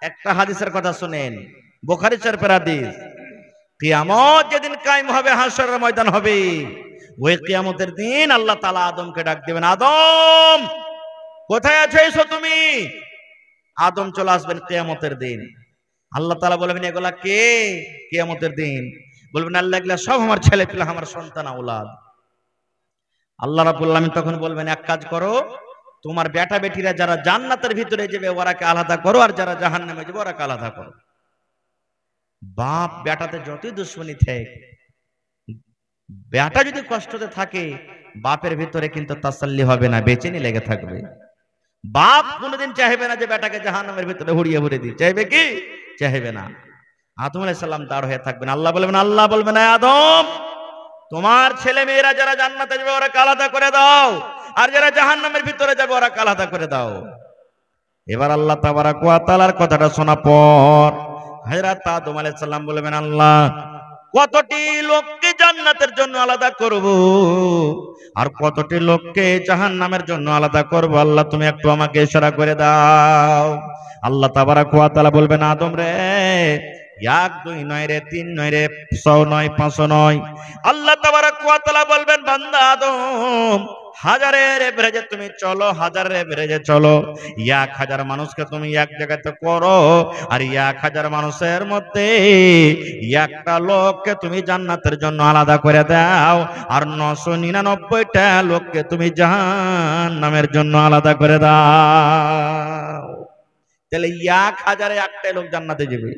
একটা হাদিসের কথা শুনেন, বুখারী শরীফের হাদিস। কিয়ামত যেদিন কায়েম হবে, হাশরের ময়দান হবে, ওই কিয়ামতের দিন আল্লাহ তাআলা আদমকে ডাক দিবেন, আদম কোথায় আছো, এসো তুমি। আদম চলে আসবেন কিয়ামতের দিন। আল্লাহ তাআলা বলবেন, এগুলা কে? কিয়ামতের দিন বলবেন, আল্লাহ, এগুলা সব আমার ছেলে পেলে, আমার সন্তান আওলাদ। আল্লাহ রাব্বুল আলামিন তখন বলবেন, এক কাজ করো, তোমার বেটা বেটিরা যারা জান্নাতের ভিতরে যাবে ওরাকে আলাদা করো, আর যারা জাহান্নামে যাবে ওরাকে আলাদা করো। বাপ বেটাতে যতই দুশ্মনী থাকে, বেটা যদি কষ্টতে থাকে, বাপের ভিতরে কিন্তু তাসাল্লি হবে না, বেচেনি লেগে থাকবে। বাপ কোনোদিন চাইবে না যে বেটাকে জাহান্নামের ভিতরে হুড়িয়ে ভরে দিই, চাইবে কি? চাইবে না। আদম আলাইহিস সালাম দাঁড় হয়ে থাকবেন। আল্লাহ বলবেন, আদম, তোমার ছেলে মেয়েরা যারা জান্নাতে যাবে ওরা আলাদা করে দাও, আর যারা জাহান্নামের ভিতরে যাবে ওরা আলাদা করে দাও। এবার আল্লাহ তাবারাক ওয়া তাআলার কথাটা শোনা পর হযরত আদম আলাইহিস সালাম বলবেন, আল্লাহ কতটি লোককে জান্নাতের জন্য আলাদা করব আর কতটি লোককে জাহান্নামের জন্য আলাদা করব, আল্লাহ তুমি একটু আমাকে ইশারা করে দাও। আল্লাহ তাবারাক ওয়া তাআলা বলবেন, আদম রে, 1 2 নয় রে, 3 নয় রে, 100 নয়, 500 নয়। আল্লাহ তাবারাক ওয়া তাআলা বলবেন, বান্দা আদম, হাজারের এভারেজে তুমি চলো, হাজারের এভারেজে চলো। 1000 মানুষকে তুমি এক জায়গাতে করো, আর 1000 মানুষের মধ্যে একটা লোককে তুমি জান্নাতের জন্য আলাদা করে দাও, আর 999টা লোককে তুমি জাহান্নামের জন্য আলাদা করে দাও। তাহলে 1000-এ একটাই লোক জান্নাতে যাবে,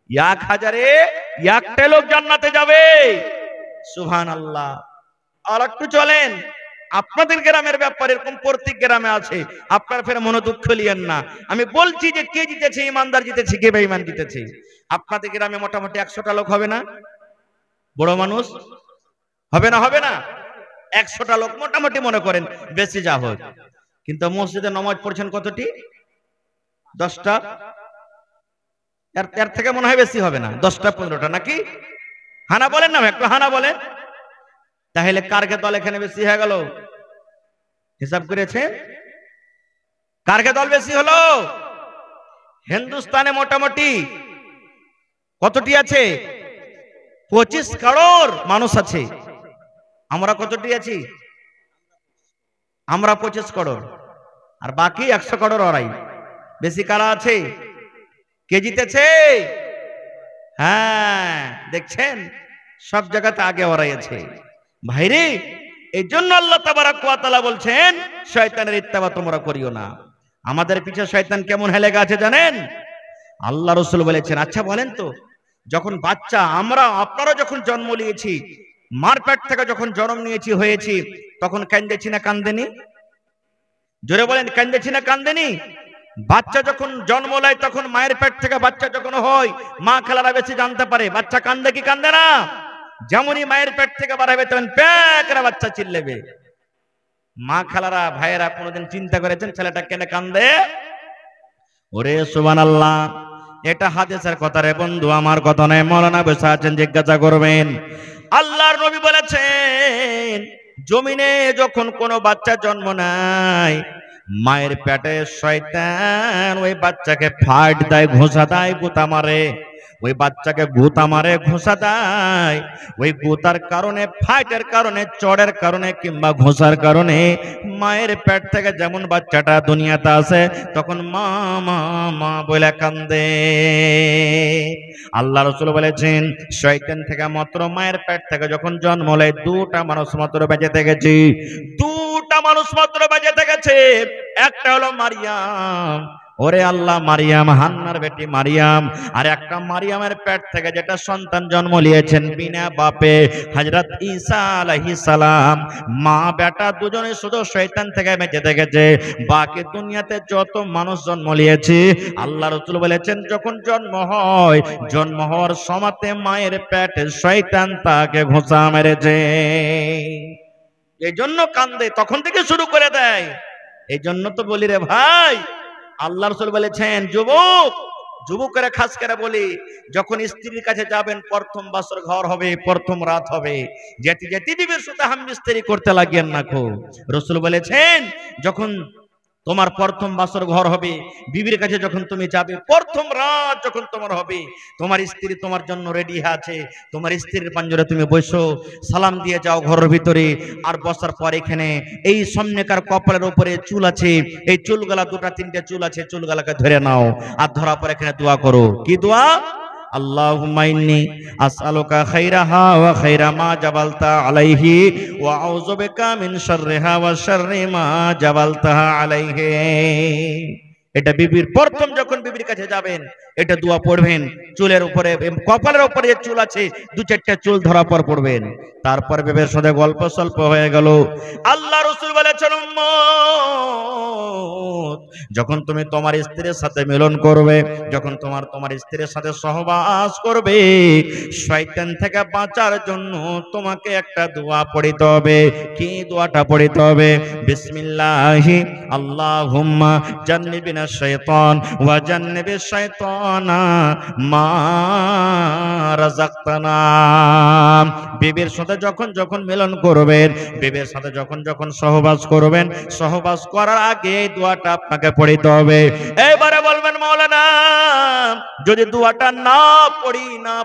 1000-এ একটাই লোক জান্নাতে যাবে। সুবহানাল্লাহ। আর একটু চলেন, আপনাদের গ্রামের ব্যাপার এরকম প্রত্যেক গ্রামে আছে, আপনার ফের মনে দুঃখ লিয়েন না। আমি বলছি যে কে জিতেছে, ইমানদার জিতেছে, কে বেঈমান জিতেছে। আপনাদের গ্রামে মোটামুটি 100টা লোক হবে না? বড় মানুষ হবে না? হবে না? 100টা লোক মোটামুটি মনে করেন, বেশি যা হোক। কিন্তু মসজিদে নামাজ পড়ছেন কতটি? 10টা। এর থেকে মনে হয় বেশি হবে না, 10টা 15টা নাকি? হানা বলেন না, একটু হানা বলেন। তাহলে কারকে দল এখানে বেশি হয়ে গেল? হিসাব করেছেন কারকে দল বেশি হলো? হিন্দুস্তানে মোটামুটি কতটি আছে? 25 করোড় মানুষ আছে। আমরা কতটি আছি? আমরা 25 করোড়, আর বাকি 100 করোড় ওরাই। বেশি কারা আছে? কে জিতেছে? হ্যাঁ, দেখছেন সব জায়গাতে আগে ওরাই আছে। ভাইরে, এই জন্য আল্লাহ তাবারাক ওয়া তাআলা বলছেন, শয়তানের ইত্তেবা তোমরা করিও না। আমাদের পিছে শয়তান কেমন হেলে গেছে জানেন? আল্লাহ রাসূল বলেছেন, আচ্ছা বলেন তো, যখন বাচ্চা আপনারা যখন জন্ম নিয়েছি, মার পেট থেকে যখন জন্ম নিয়েছি হয়েছি, তখন কান্দেছি না কান্দেনি? জোরে বলেন, কান্দেছি না কান্দেনি? বাচ্চা যখন জন্ম নেয়, তখন মায়ের পেট থেকে বাচ্চা যখন হয়, মা খালারা বেশি জানতে পারে বাচ্চা কান্দে কি কান্দে না। যেমনই মায়ের পেট থেকে বার হবে, তখন প্যাকরা বাচ্চা চিল্লেবে। মা খালারা ভাইয়েরা কোনোদিন চিন্তা করেছেন ছেলেটা কেন কান্দে? ওরে সুবহানাল্লাহ, এটা হাদিসের কথা রে বন্ধু, আমার কথা নয়। মাওলানা বসে আছেন, জিজ্ঞাসা করবেন। আল্লাহর নবী বলেছেন, জমিনে যখন কোনো বাচ্চা জন্ম নেয়, মায়ের পেটে শয়তান ওই বাচ্চাকে ফাট দেয়, ঘোষা দেয়, গুতা মারে। ওই বাচ্চাকে গুতা মারে, ঘোষা দেয়। ওই গুতার কারণে, ফাইটের কারণে, চড়ের কারণে কিংবা ঘোষার কারণে মায়ের পেট থেকে যেমন বাচ্চাটা দুনিয়াতে আসে, তখন মা মা মা বলে কান্দে। আল্লাহ রাসূল বলেছেন, শয়তান থেকে মাত্র মায়ের পেট থেকে যখন জন্ম নেয়, 2টা মানুষ মাত্র বেঁচে থেকেছে। 2টা মানুষ মাত্র বেঁচে থেকেছে। একটা হলো মারিয়াম, ওরে আল্লাহ, মারিয়াম, হান্নার বেটি মারিয়াম। আর একটা মারিয়ামের পেট থেকে যেটা সন্তান জন্ম নিয়েছেন বিনা বাপে, হযরত ঈসা আলাইহিস সালাম। মা বেটা দুজনে শুধু শয়তান থেকে বেঁচে থেকেছে। বাকি দুনিয়াতে যত মানুষ জন্ম নিয়েছে, আল্লাহ রাসূল বলেছেন, যখন জন্ম হয়, জন্ম হওয়ার সময়তে মায়ের পেটে শয়তান তাকে ঘোষা মেরেছে। এই জন্য কান্দে, তখন থেকে শুরু করে দেয়। এই জন্য তো বলি রে ভাই, আল্লাহ রাসূল বলেছেন, যুবকেরা খাস করে বলি, যখন স্ত্রীর কাছে যাবেন, প্রথম বাসর ঘর হবে, প্রথম রাত হবে, যেতে যেতে বিবির সাথে হামবিস্তারি করতে লাগিয়েন না কো। রাসূল বলেছেন, যখন তোমার প্রথম বাসর ঘর হবে, বিবির কাছে যখন তুমি যাবে, প্রথম রাত যখন তোমার হবে, তোমার স্ত্রী তোমার জন্য রেডি আছে, তোমার স্ত্রীর পাঞ্জরে তুমি বসো, সালাম দিয়ে যাও ঘরের ভিতরে। আর বসার পর এখানে এই সামনেকার কপালের উপরে চুল আছে, এই চুলগুলা 2টা 3টে চুল আছে, চুলগুলাকে ধরে নাও। আর ধরার পর এখানে দোয়া করো। কি দোয়া? আল্লাহুম্মা ইন্নী আসআলুকা খাইরাহা ওয়া খাইরা মা জাবালতা আলাইহি ওয়া আউযু বিকা মিন শাররিহা ওয়া শাররি মা জাবালতাহা আলাইহি। এটা বিবির প্রথম যখন বিবির কাছে যাবেন, এটা দোয়া পড়বেন। চুলের উপরে, কপালের উপরে যে চুল আছে, 2-4টা চুল ধরা পর পড়বেন। তারপর বিবির সাথে গল্প সল্প হয়ে গেল। আল্লাহ রাসূল বলেছেন, উম্মত যখন তুমি তোমার স্ত্রীর সাথে মিলন করবে, যখন তোমার স্ত্রীর সাথে সহবাস করবে, শয়তান থেকে বাঁচার জন্য তোমাকে একটা দোয়া পড়িতে হবে। কি দোয়াটা পড়িতে হবে? বিসমিল্লাহি আল্লাহুম্মা জান্নিবিনা শাইতান ওয়া জান্নিবিশ শাইতানা মা রাযাকতানা। বিবির সাথে যখন যখন মিলন করবেন, বিবির সাথে যখন যখন সহবাস করবেন, সহবাস করার আগে এই দোয়াটা আপনাকে পড়িতে হবে। এবারে বলবেন মাওলানা, যদি দোয়াটা না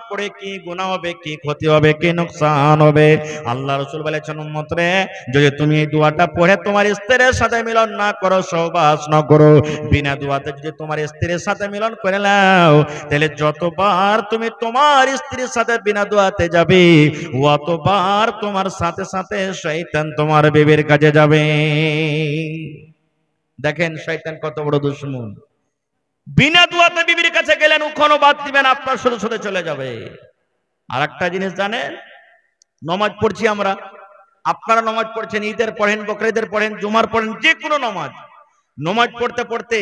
পড়ে কি গুনাহ হবে, কি ক্ষতি হবে, কি নোকসান হবে? আল্লাহ রাসূল বলেছেন, উম্মত রে, যদি তুমি এই দোয়াটা পড়ে তোমার স্ত্রীর সাথে মিলন না করো, সহবাস না করো, বিনা দোয়াতে যদি তোমার স্ত্রীর সাথে মিলন করে নাও, তাহলে যতবার তুমি তোমার স্ত্রীর সাথে বিনা দোয়াতে যাবে, অতবার তোমার সাথে সাথে শয়তান তোমার বিবির কাছে যাবে। দেখেন শয়তান কত বড় দুশমন। বিনা দোয়াতে বিবির কাছে গেলেন, উখনো বাদ দিবেন, আপনার সাথে সাথে চলে যাবে। আর একটা জিনিস জানেন, নমাজ পড়ছি আমরা, আপনারা নমাজ পড়ছেন, ঈদের পড়েন, বকরিদের পড়েন, জুমার পড়েন, যে কোনো নমাজ পড়তে পড়তে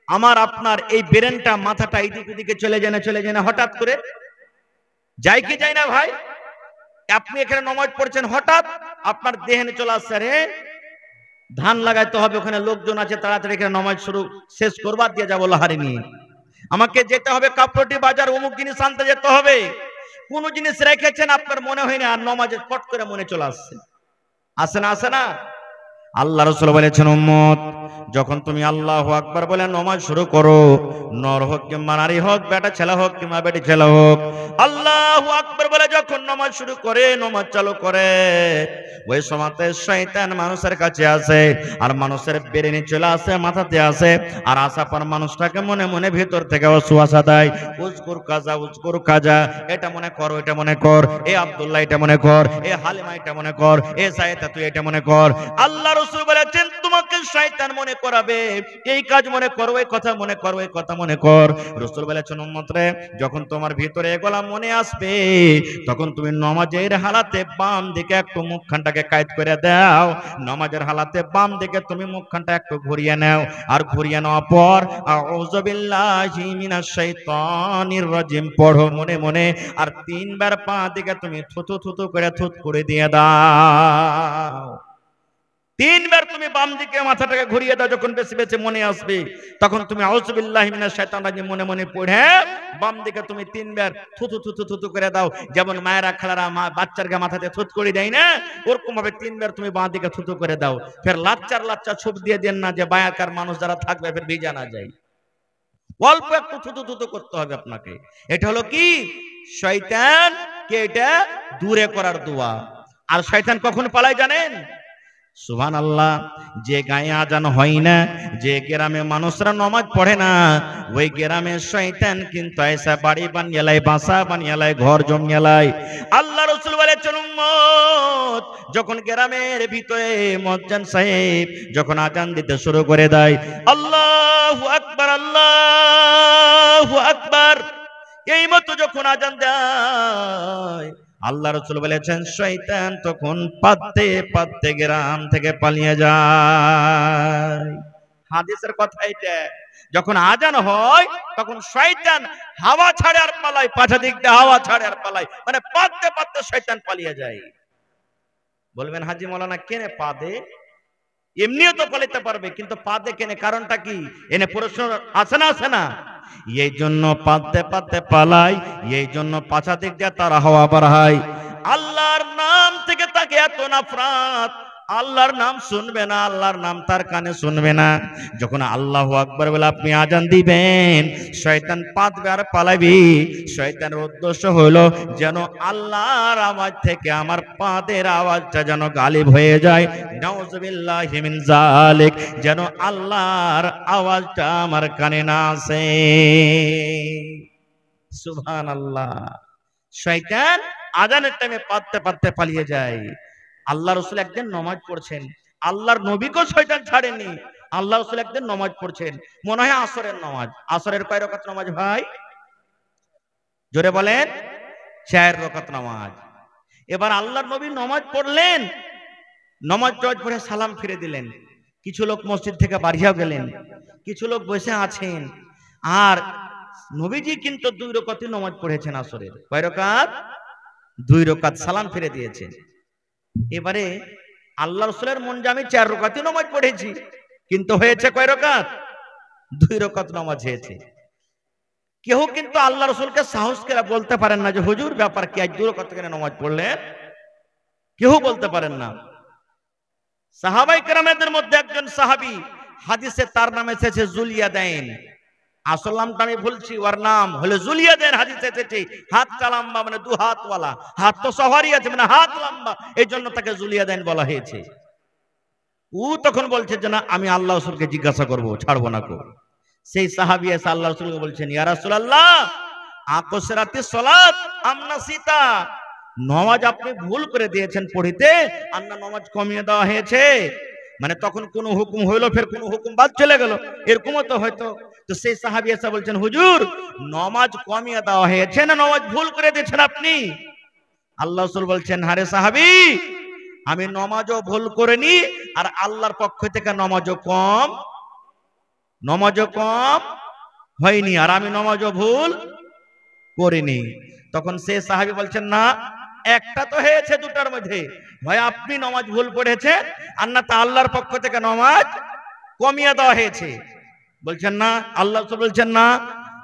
আমার আপনার এই ব্রেনটা, মাথাটা এদিক ওদিকে চলে যায় না হঠাৎ করে? যায় কি যায় না ভাই? আপনি এখানে নমাজ পড়ছেন, হঠাৎ আপনার দেহেনে চলে আসছে, রে ধান লাগাইতে হবে, ওখানে লোকজন আছে, তাড়াতাড়ি এখানে নমাজ শেষ করবার দিয়ে যাবো লাহারি নিয়ে, আমাকে যেতে হবে কাপড়টি বাজার, অমুক জিনিস আনতে যেতে হবে। কোন জিনিস রেখেছেন আপনার মনে হয় না, আর নমাজে পট করে মনে চলে আসছে। আসে না? আল্লাহ রাসূল বলেছেন, উম্মত, যখন তুমি আল্লাহু আকবার বলে নমাজ শুরু করো, নর হোক কিংবা নারী হোক, বেটা ছেলে হোক কিংবা বেটি ছেলে হোক, আল্লাহু আকবার বলে যখন নমাজ শুরু করে, নমাজ চালু করে, ওই সময়তে শয়তান মানুষের কাছে আসে, আর মানুষের ব্রেনে চলে আসে, মাথাতে আসে, আর আসার পর মানুষটাকে মনে মনে ভিতর থেকে ওয়াসওয়াসা দেয়, উজকুর কাজা, এটা মনে কর, ওইটা মনে কর, এ আব্দুল্লাহ এটা মনে কর, এ হালিমা এটা মনে কর, এ সাইয়েদা তুই এটা মনে কর। আল্লাহ রাসূল বলেছেন, তোমাকে শয়তান মনে করাবে, এই কাজ মনে কর, ওই কথা মনে কর, ওই কথা মনে কর। রাসূল বলেছেন, উম্মত রে, যখন তোমার ভিতরে এগুলা মনে আসবে, তখন তুমি নমাজের হালাতে বাম দিকে একটু মুখখানটাকে কায়েদ করে দাও, নমাজের হালাতে বাম দিকে তুমি মুখখানটা একটু ঘুরিয়ে নাও, আর ঘুরিয়ে নেওয়ার পর আউযু বিল্লাহি মিনাশ শাইতানির রাজিম পড়ো মনে মনে, আর তিনবার পা দিকে তুমি থুতু করে থুত করে দিয়ে দাও। তিনবার তুমি বাম দিকে মাথাটাকে ঘুরিয়ে দাও, যখন বেশি বেশি মনে আসবে, তখন তুমি আউযু বিল্লাহি মিনাশ শাইতানির রাজিম মনে মনে পড়ে বাম দিকে তুমি তিনবার থুতু করে দাও। যেমন মায়েরা খালারা বাচ্চার গা মাথাতে থুত করে দেয় না, ওরকম ভাবে তিনবার তুমি বাঁ দিকে থুতু করে দাও। ফের লাচ্চা ছুপ দিয়ে দেন না, যে বায়াকার মানুষ যারা থাকবে ফের ভিজা না যায়, অল্প একটু থুতু করতে হবে আপনাকে। এটা হলো কি? শয়তানকে এটা দূরে করার দোয়া। আর শয়তান কখন পালায় জানেন? সুবহানাল্লাহ, যে গায়ে আজান হয় না, যে গ্রামে মানুষরা নামাজ পড়ে না, ওই গ্রামে শয়তান কিন্তু এসে বাড়ি বানিয়ে লাই, বাসা বানিয়ে লাই, ঘর জমিয়ে লাই। আল্লাহ রাসূল বলেছেন, উম্মত, যখন গ্রামের ভিতরে মুয়াজ্জিন সাহেব যখন আজান দিতে শুরু করে দেয়, আল্লাহু আকবার, আল্লাহু আকবার, এই মতো যখন আজান দেয়, আল্লাহ রাসূল বলেছেন, শয়তান তখন পাততে গ্রাম থেকে পালিয়ে যায়। হাদিসের কথা এটা। যখন আজান হয় তখন শয়তান হাওয়া ছাড়ে আর পালায়, পাছা দিক দিয়ে হাওয়া ছাড়ে আর পালায়, মানে পাততে শয়তান পালিয়ে যায়। বলবেন, হাজী মাওলানা কেনে পাদে? এমনিও তো পালাতে পারবে, কিন্তু পাদে কেনে? কারণটা কি? এনে প্রশ্ন আছে না? এই জন্য পাততে পালায়, এই জন্য পাছা দিক দিয়ে তারা হাওয়া বাড়ায়। আল্লাহর নাম থেকে তাকে এত নাফরাত, আল্লাহর নাম শুনবে না, আল্লাহর নাম তার কানে শুনবে না। যখন আল্লাহু আকবার বলে আপনি আজান দিবেন, শয়তান পাতবে আর পালাবে। শয়তানের উদ্দেশ্য হলো যেন আল্লাহর আওয়াজ থেকে আমার পাদের আওয়াজটা যেন গালিব হয়ে যায়। নাউযুবিল্লাহি মিন যালিক, যেন আল্লাহর আওয়াজটা আমার কানে না আসে। সুবহানাল্লাহ। শয়তান আজানের টাইমে পাততে পালিয়ে যায়। আল্লাহ রাসূল একদিন নামাজ পড়ছেন, আল্লাহর নবীকেও শয়তান ছাড়েনি। আল্লাহ রাসূল একদিন নামাজ পড়ছেন, মনে হয় আসরের নামাজ। আসরের কয় রাকাত নামাজ ভাই? জোরে বলেন। 4 রাকাত নামাজ। এবার আল্লাহর নবী নামাজ পড়লেন, নামাজ পড়ে সালাম ফিরে দিলেন। কিছু লোক মসজিদ থেকে বাড়িয়াও গেলেন, কিছু লোক বসে আছেন। আর নবীজি কিন্তু 2 রাকাতই নামাজ পড়েছেন আসরের। কয় রাকাত? 2 রাকাত, সালাম ফিরে দিয়েছেন। এবারে আল্লাহ রাসূলের মন যে আমি 4 রাকাতই নামাজ পড়েছি, কিন্তু হয়েছে কয় রাকাত? 2 রাকাত নামাজ হয়েছে। কেউ কিন্তু আল্লাহ রাসূলকে সাহস করে বলতে পারেন না যে হুজুর ব্যাপার কি, আজ 2 রাকাত কেন নামাজ পড়লেন? কেউ বলতে পারেন না। সাহাবায়ে কেরামদের মধ্যে একজন সাহাবী, হাদিসে তার নাম এসেছে যুলিয়াদাইন। আসল নামটা আমি বলছি, ওর নাম হলো যুলিয়াদাইন। হাদিসে এসেছে হাতটা লম্বা, মানে 2 হাতওয়ালা। হাত তো সবারই আছে, মানে হাত লম্বা, এই জন্য তাকে যুলিয়াদাইন বলা হয়েছে। ও তখন বলছে যে না, আমি আল্লাহ রাসূলকে জিজ্ঞাসা করব, ছাড়বো না কো। সেই সাহাবী এসে আল্লাহ রাসূলকে বলছেন, ইয়া রাসূলুল্লাহ, আকসরাতিস সালাত আমনা সিতা, নামাজ আপনি ভুল করে দিয়েছেন পড়িতে, আর না নামাজ কমিয়ে দেওয়া হয়েছে। মানে তখন কোন হুকুম হইলো, ফের কোন হুকুম বাদ চলে গেল, এরকমও তো হয়তো। তো সেই সাহাবী এসে বলছেন, হুজুর নামাজ কমিয়ে দেওয়া হয়েছে না নামাজ ভুল করে দিয়েছেন আপনি? আল্লাহ রাসূল বলছেন, আরে সাহাবী, আমি নামাজও ভুল করিনি, আর আল্লাহর পক্ষ থেকে নামাজও কম হয়নি, আর আমি নামাজও ভুল করিনি। তখন সে সাহাবী বলছেন, না, একটা তো হয়েছে দুটার মধ্যে, ভাই আপনি নামাজ ভুল পড়েছেন, আর না তা আল্লাহর পক্ষ থেকে নামাজ কমিয়ে দেওয়া হয়েছে। বলছেন না, আল্লাহ রাসূল বলছেন না,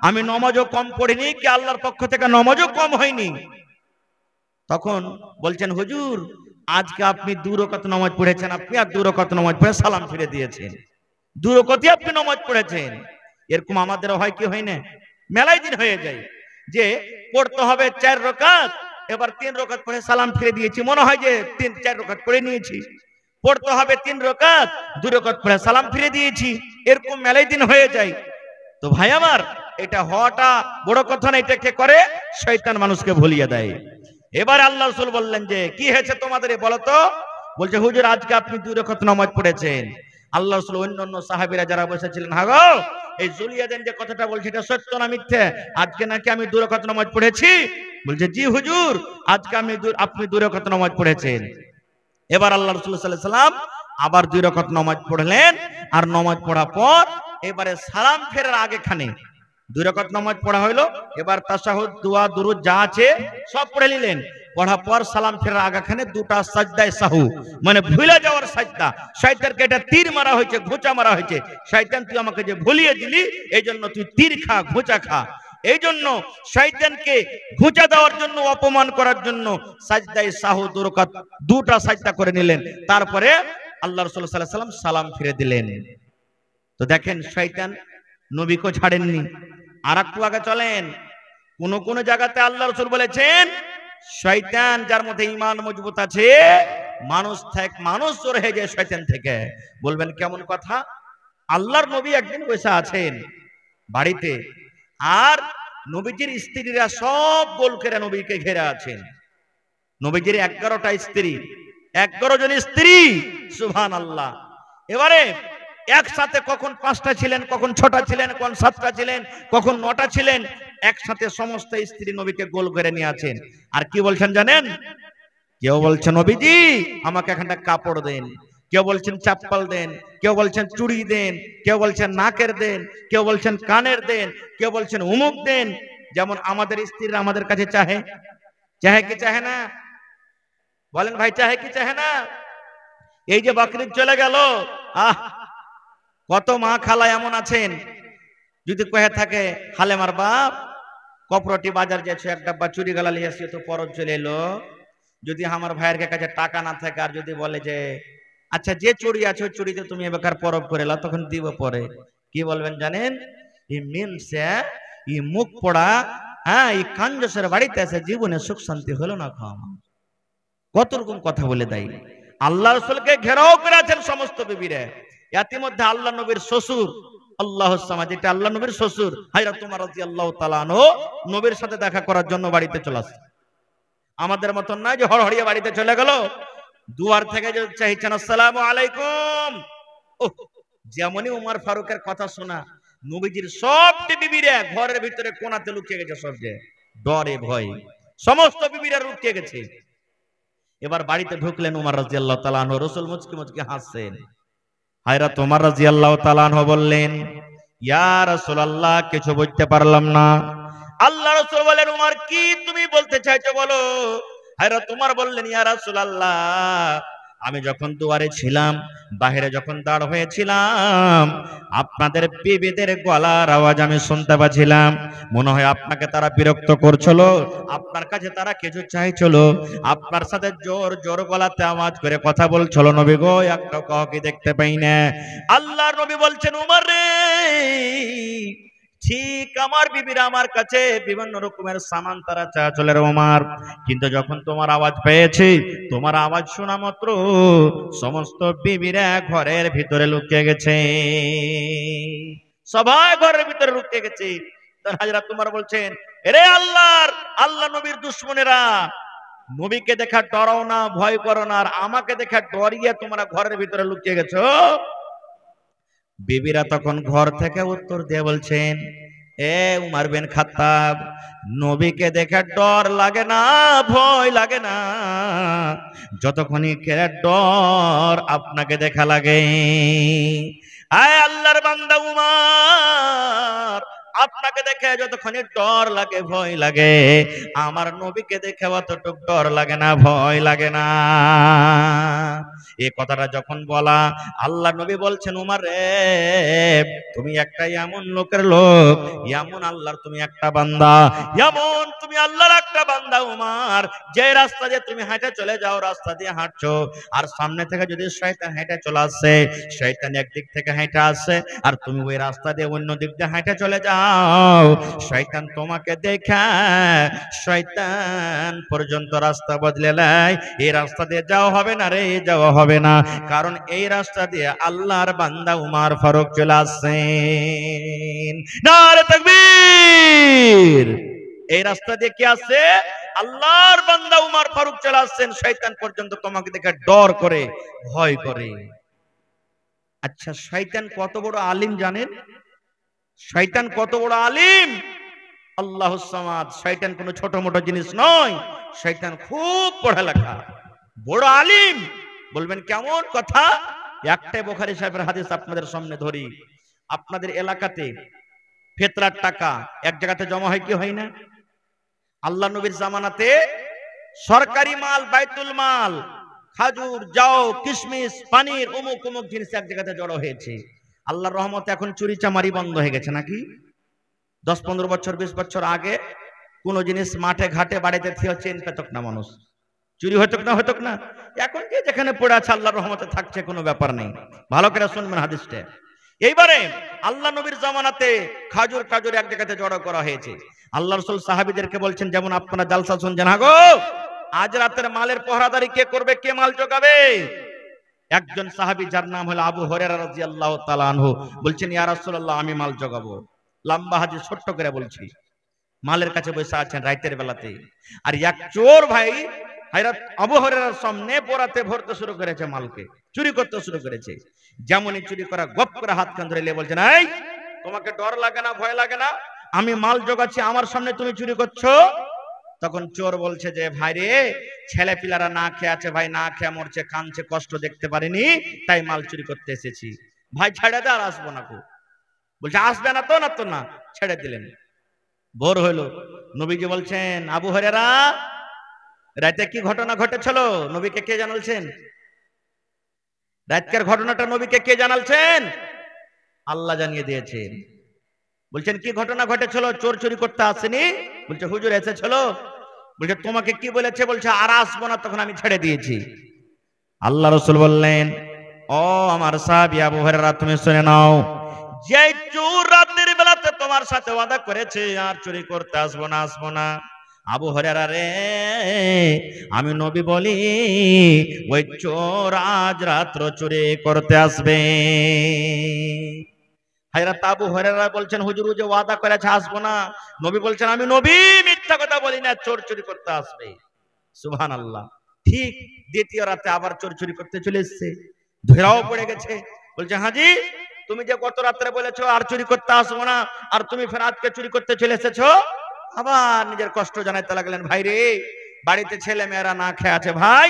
আমি নামাজও কম পড়িনি, কি আল্লাহর পক্ষ থেকে নামাজও কম হয়নি। তখন বলছেন, হুজুর আজকে আপনি 2 রাকাত নামাজ পড়েছেন, আপনি আর 2 রাকাত নামাজ পড়ে সালাম ফিরে দিয়েছেন। 2 রাকাতই আপনি নামাজ পড়েছেন। এরকম আমাদের হয় কি হয় না? মেলাই দিন হয়ে যায় যে পড়তে হবে 4 রাকাত, এবার 3 রাকাত পড়ে সালাম ফিরে দিয়েছি, মনে হয় যে 3-4 রাকাত পড়ে নিয়েছি। পড়তে হবে 3 রাকাত, 2 রাকাত পড়ে সালাম ফিরে দিয়েছি, এরকম মেলাই দিন হয়ে যায়। তো ভাই আমার, এটা হওয়াটা বড় কথা না, এটাকে করে শয়তান মানুষকে ভুলিয়ে দেয়। এবার আল্লাহ রাসূল বললেন যে কি হয়েছে তোমাদের, বলো তো। বলছে, হুজুর আজকে আপনি 2 রাকাত নামাজ পড়েছেন। আল্লাহ রাসূল অন্যান্য সাহাবীরা যারা বসেছিলেন, হ্যাঁ গো, এই যুলিয়াদাইন যে কথাটা বলছে এটা সত্য না মিথ্যে? আজকে নাকি আমি 2 রাকাত নামাজ পড়েছি? বলছে, জি হুজুর, আজকে আপনি 2 রাকাত নামাজ পড়েছেন। এবার আল্লাহ রাসূল সাল্লাল্লাহু আলাইহি ওয়াসাল্লাম আবার 2 রাকাত নামাজ পড়লেন। আর নামাজ পড়ার পর এবারে সালাম ফেরার আগেখানে 2 রাকাত নামাজ পড়া হইলো। এবার তাশাহুদ, দোয়া, দুরুদ যা আছে সব পড়ে নিলেন। পড়ার পর সালাম ফেরার আগেখানে 2টা সাজদায়ে সাহু, মানে ভুলে যাওয়ার সাজদা। শয়তানকে এটা তীর মারা হয়েছে, ঘোঁচা মারা হয়েছে। শয়তান, তুই আমাকে যে ভুলিয়ে দিলি, এই জন্য তুই তীর খা, ঘোঁচা খা। এই জন্য শয়তানকে ঘুঁচা দেওয়ার জন্য, অপমান করার জন্য সাজদায়ে সাহু 2 রাকাত 2টা সাজদা করে নিলেন। তারপরে আল্লাহ রাসূল সাল্লাল্লাহু আলাইহি ওয়াসাল্লাম সালাম ফিরে দিলেন। তো দেখেন, শয়তান নবীকে ছাড়েননি। আর একটু আগে চলেন, কোন কোন জায়গাতে আল্লাহ রাসূল বলেছেন, শয়তান যার মধ্যে ঈমান মজবুত আছে, মানুষ চোর হয়ে যায় শয়তান থেকে। বলবেন কেমন কথা? আল্লাহর নবী একদিন বসে আছেন বাড়িতে, আর নবীজির স্ত্রীরা সব গোল করে নবীকে ঘেরে আছেন। নবীজির 11টা স্ত্রী, 11 জন স্ত্রী, সুবহানাল্লাহ। এবারে একসাথে কখন 5টা ছিলেন, কখন 6টা ছিলেন, কখন 7টা ছিলেন, কখন 9টা ছিলেন, একসাথে সমস্ত স্ত্রী নবীকে গোল করে নিয়ে আছেন। আর কি বলছেন জানেন? কেউ বলছেন, নবীজি আমাকে একটা কাপড় দেন, কেউ বলছেন চাপ্পাল দেন, কেউ বলছেন চুড়ি দেন, কেউ বলছেন নাকের দেন, কেউ বলছেন কানের দেন, কেউ বলছেন উমুক দেন। যেমন আমাদের স্ত্রীরা আমাদের কাছে চাহে কি চাহে না? বলেন ভাই, চাহে কি চাহে না? এই যে বকরিদ চলে গেল, কত মা খালা এমন আছেন, যদি কহে থাকে, হালেমার বাপ কপরটি বাজার যাচ্ছ, এক ডাব্বা চুরি গালা লিয়ে আসিও, তো পরব চলে এলো। যদি আমার ভাইয়ের কাছে টাকা না থাকে, আর যদি বলে যে আচ্ছা যে চুরি আছে ওই চুরিতে তুমি এবার পরব করে এলো, তখন দিব পরে। কি বলবেন জানেন? এই মিনসে এই মুখ পড়া, এই কাঞ্জসের বাড়িতে আছে, জীবনে সুখ শান্তি হলো না। কত রকম কথা বলে দেয়। আল্লাহ রাসূলকে ঘেরাও করে আছেন সমস্ত বিবিরা। ইতিমধ্যে আল্লাহ নবীর শ্বশুর, আল্লাহুস সামাদ, যেটা আল্লাহ নবীর শ্বশুর, হযরত ওমর রাদিয়াল্লাহু তাআলা আনহু নবীর সাথে দেখা করার জন্য বাড়িতে চলে আসে। আমাদের মতন না যে হড়হড়িয়ে বাড়িতে চলে গেল, দুয়ার থেকে যে চাইছেন আসসালামু আলাইকুম। যেমনই উমর ফারুকের কথা শোনা, নবীজির সবটি বিবিরা ঘরের ভিতরে কোণাতে লুকিয়ে গেছে, সব যে ডরে ভয় সমস্ত বিবিরা লুকিয়ে গেছে। এবার বাড়িতে ঢুকলেন উমর রাদিয়াল্লাহু তাআলা আনহু, রাসূল মুচকি মুচকি হাসছেন। হযরত ওমর রাদিয়াল্লাহু তাআলা আনহু বললেন, ইয়া রাসূলুল্লাহ, কিছু বুঝতে পারলাম না। আল্লাহ রাসূল বলেন, ওমর কি তুমি বলতে চাইছো বলো। হযরত ওমর বললেন, ইয়া রাসূলুল্লাহ, আমি যখন দুয়ারে ছিলাম, বাহিরে যখন দাঁড় হয়েছিলাম, আপনাদের বিবিদের গলার আওয়াজ আমি শুনতে পাচ্ছিলাম। মনে হয় আপনাকে তারা বিরক্ত করছিল, আপনার কাছে তারা কিছু চাইছিল, আপনার সাথে জোর জোর গলাতে আওয়াজ করে কথা বলছিল। নবী গো, একটা কাউকে দেখতে পাই না। আল্লাহর নবী বলছেন, ওমর রে, ঠিক আমার বিবিরা আমার কাছে বিভিন্ন রকমের সামান তারা চাচ্ছিল রে ওমর, কিন্তু যখন তোমার আওয়াজ পেয়েছি, তোমার আওয়াজ শোনা মাত্র সমস্ত বিবিরা ঘরের ভিতরে লুকিয়ে গেছে, সবাই ঘরের ভিতরে লুকিয়ে গেছে। হযরত ওমর বলছেন, এরে আল্লাহ নবীর দুশমনেরা, নবীকে দেখা ডরাও না, ভয় করো না, আর আমাকে দেখা ডরিয়ে তোমরা ঘরের ভিতরে লুকিয়ে গেছো। বিবিরা তখন ঘর থেকে উত্তর দিয়ে বলছেন, এ উমর বিন খাত্তাব, নবীকে দেখে ডর লাগে না, ভয় লাগে না, যতক্ষণই কেড়ে ডর আপনাকে দেখা লাগে। আয় আল্লাহর বান্দা উমর, আপনাকে দেখে যতক্ষণই ডর লাগে, ভয় লাগে, আমার নবীকে দেখে অতটুকু ডর লাগে না, ভয় লাগে না। এই কথাটা যখন বলা, আল্লাহ নবী বলছেন, উমর রে, তুমি একটা এমন লোকের লোক, এমন আল্লাহর তুমি একটা বান্দা, এমন তুমি আল্লাহর একটা বান্দা উমর, যে রাস্তা দিয়ে তুমি হেঁটে চলে যাও, রাস্তা দিয়ে হাঁটছো, আর সামনে থেকে যদি শয়তান হেঁটে চলে আসে, শয়তান একদিক থেকে হেঁটে আসে, আর তুমি ওই রাস্তা দিয়ে অন্য দিক দিয়ে হেঁটে চলে যাও, শয়তান তোমাকে দেখে শয়তান পর্যন্ত রাস্তা বদলে নেয়। এই রাস্তা দিয়ে যাওয়া হবে না রে, যাওয়া হবে না, কারণ এই রাস্তা দিয়ে আল্লাহর বান্দা উমর ফারুক চলে আসেন। নারে তাকবীর! এই রাস্তা দিয়ে কি আসে? আল্লাহর বান্দা উমর ফারুক চলে আসেন, শয়তান পর্যন্ত তোমাকে দেখে ডর করে, ভয় করে। আচ্ছা, শয়তান কত বড় আলিম জানেন? শয়তান কত বড় আলিম! আল্লাহুস সামাদ। শয়তান কোনো ছোট মোটো জিনিস নয়, শয়তান খুব পড়ালেখা, বড় আলিম। বলবেন কেমন কথা? একটাই বুখারী সাহেবের হাদিস আপনাদের সামনে ধরি। আপনাদের এলাকাতে ফিতরার টাকা এক জায়গাতে জমা হয় কি হয় না? আল্লাহ নবীর জামানাতে সরকারি মাল, বাইতুল মাল, খাজুর, জাও, কিশমিশ, পানির, অমুক অমুক জিনিস এক জায়গাতে জড়ো হয়েছে। আল্লাহর রহমতে এখন চুরি চামারি বন্ধ হয়ে গেছে নাকি? 10-15 বছর 20 বছর আগে কোন জিনিস মাঠে ঘাটে বাড়িতে থিয়ে চেন পেতক না মানুষ, চুরি হইতক না। এখন যে যেখানে পড়ে আছে আল্লাহর রহমতে থাকছে, কোনো ব্যাপার নেই। ভালো করে শুনবেন হাদিসটা। এইবারে আল্লাহ নবীর জামানাতে খাজুর কাজুর এক জায়গাতে জড়ো করা হয়েছে। আল্লাহ রাসূল সাহাবীদেরকে বলছেন, যেমন আপনারা জালসা শুনছেন, হাগো আজ রাতের মালের পহরাদারি কে করবে, কে মাল জোগাবে? একজন সাহাবী যার নাম হলো আবু হুরায়রা রাদিয়াল্লাহু তাআলা আনহু বলছেন, ইয়া রাসূলুল্লাহ, আমি মাল জোগাবো। লম্বা হাদিস ছোট্ট করে বলছি। মালের কাছে বসে আছেন রাতের বেলাতে, আর এক চোর ভাই হযরত আবু হুরায়রার সামনে বোরাতে ভরতে শুরু করেছে, মালকে চুরি করতে শুরু করেছে। যেমনই চুরি করা, গপ করে হাত কান ধরে নিয়ে বলছেন, এই তোমাকে ডর লাগে না, ভয় লাগে না? আমি মাল জোগাচ্ছি, আমার সামনে তুমি চুরি করছো। তখন চোর বলছে যে, ভাই রে, ছেলে পিলারা না খেয়ে আছে ভাই, না খেয়ে মরছে, কাঁদছে, কষ্ট দেখতে পারিনি, তাই মাল চুরি করতে এসেছি। ভাই ছেড়ে দে, আর আসবো না। বলছে আসবে না তো না, ছেড়ে দিলেন। ভোর হইল, নবীজি বলছেন, আবু হুরায়রা, রাতে কি ঘটনা ঘটেছিল নবীকে কে জানালছেন? রাতকার ঘটনাটা নবীকে কে জানালছেন? আল্লাহ জানিয়ে দিয়েছেন। বলছেন কি ঘটনা ঘটেছিল? চোর চুরি করতে আসেনি? বলছে হুজুর এসেছিল। বলছে তোমাকে কি বলেছে? বলছে আর আসবো না, তখন আমি ছেড়ে দিয়েছি। আল্লাহ রাসূল বললেন, ও আমার সাহাবী আবু হুরায়রা, তুমি শুনে নাও, যে চোর রাতের বেলাতে তোমার সাথে ওয়াদা করেছে আর চুরি করতে আসবো না, আবু হুরায়রা রে, আমি নবী বলি, ওই চোর আজ রাত্র চুরি করতে আসবে। হযরত আবু হুরায়রা বলছেন, হুজুর যে ওয়াদা করেছে আসবো না। নবী বলছেন, আমি নবী মিথ্যা কথা বলি না, চোর চুরি করতে আসবে। সুবহানাল্লাহ। ঠিক দ্বিতীয় রাতে আবার চোর চুরি করতে চলে এসেছে, ধরাও পড়ে গেছে। বলছে, হাজি, তুমি যে গত রাত্রে বলেছো আর চুরি করতে আসবো না, আর তুমি ফের আজকে চুরি করতে চলে এসেছো। আবার নিজের কষ্ট জানাইতে লাগলেন, ভাই রে, বাড়িতে ছেলে মেয়েরা না খেয়ে আছে ভাই,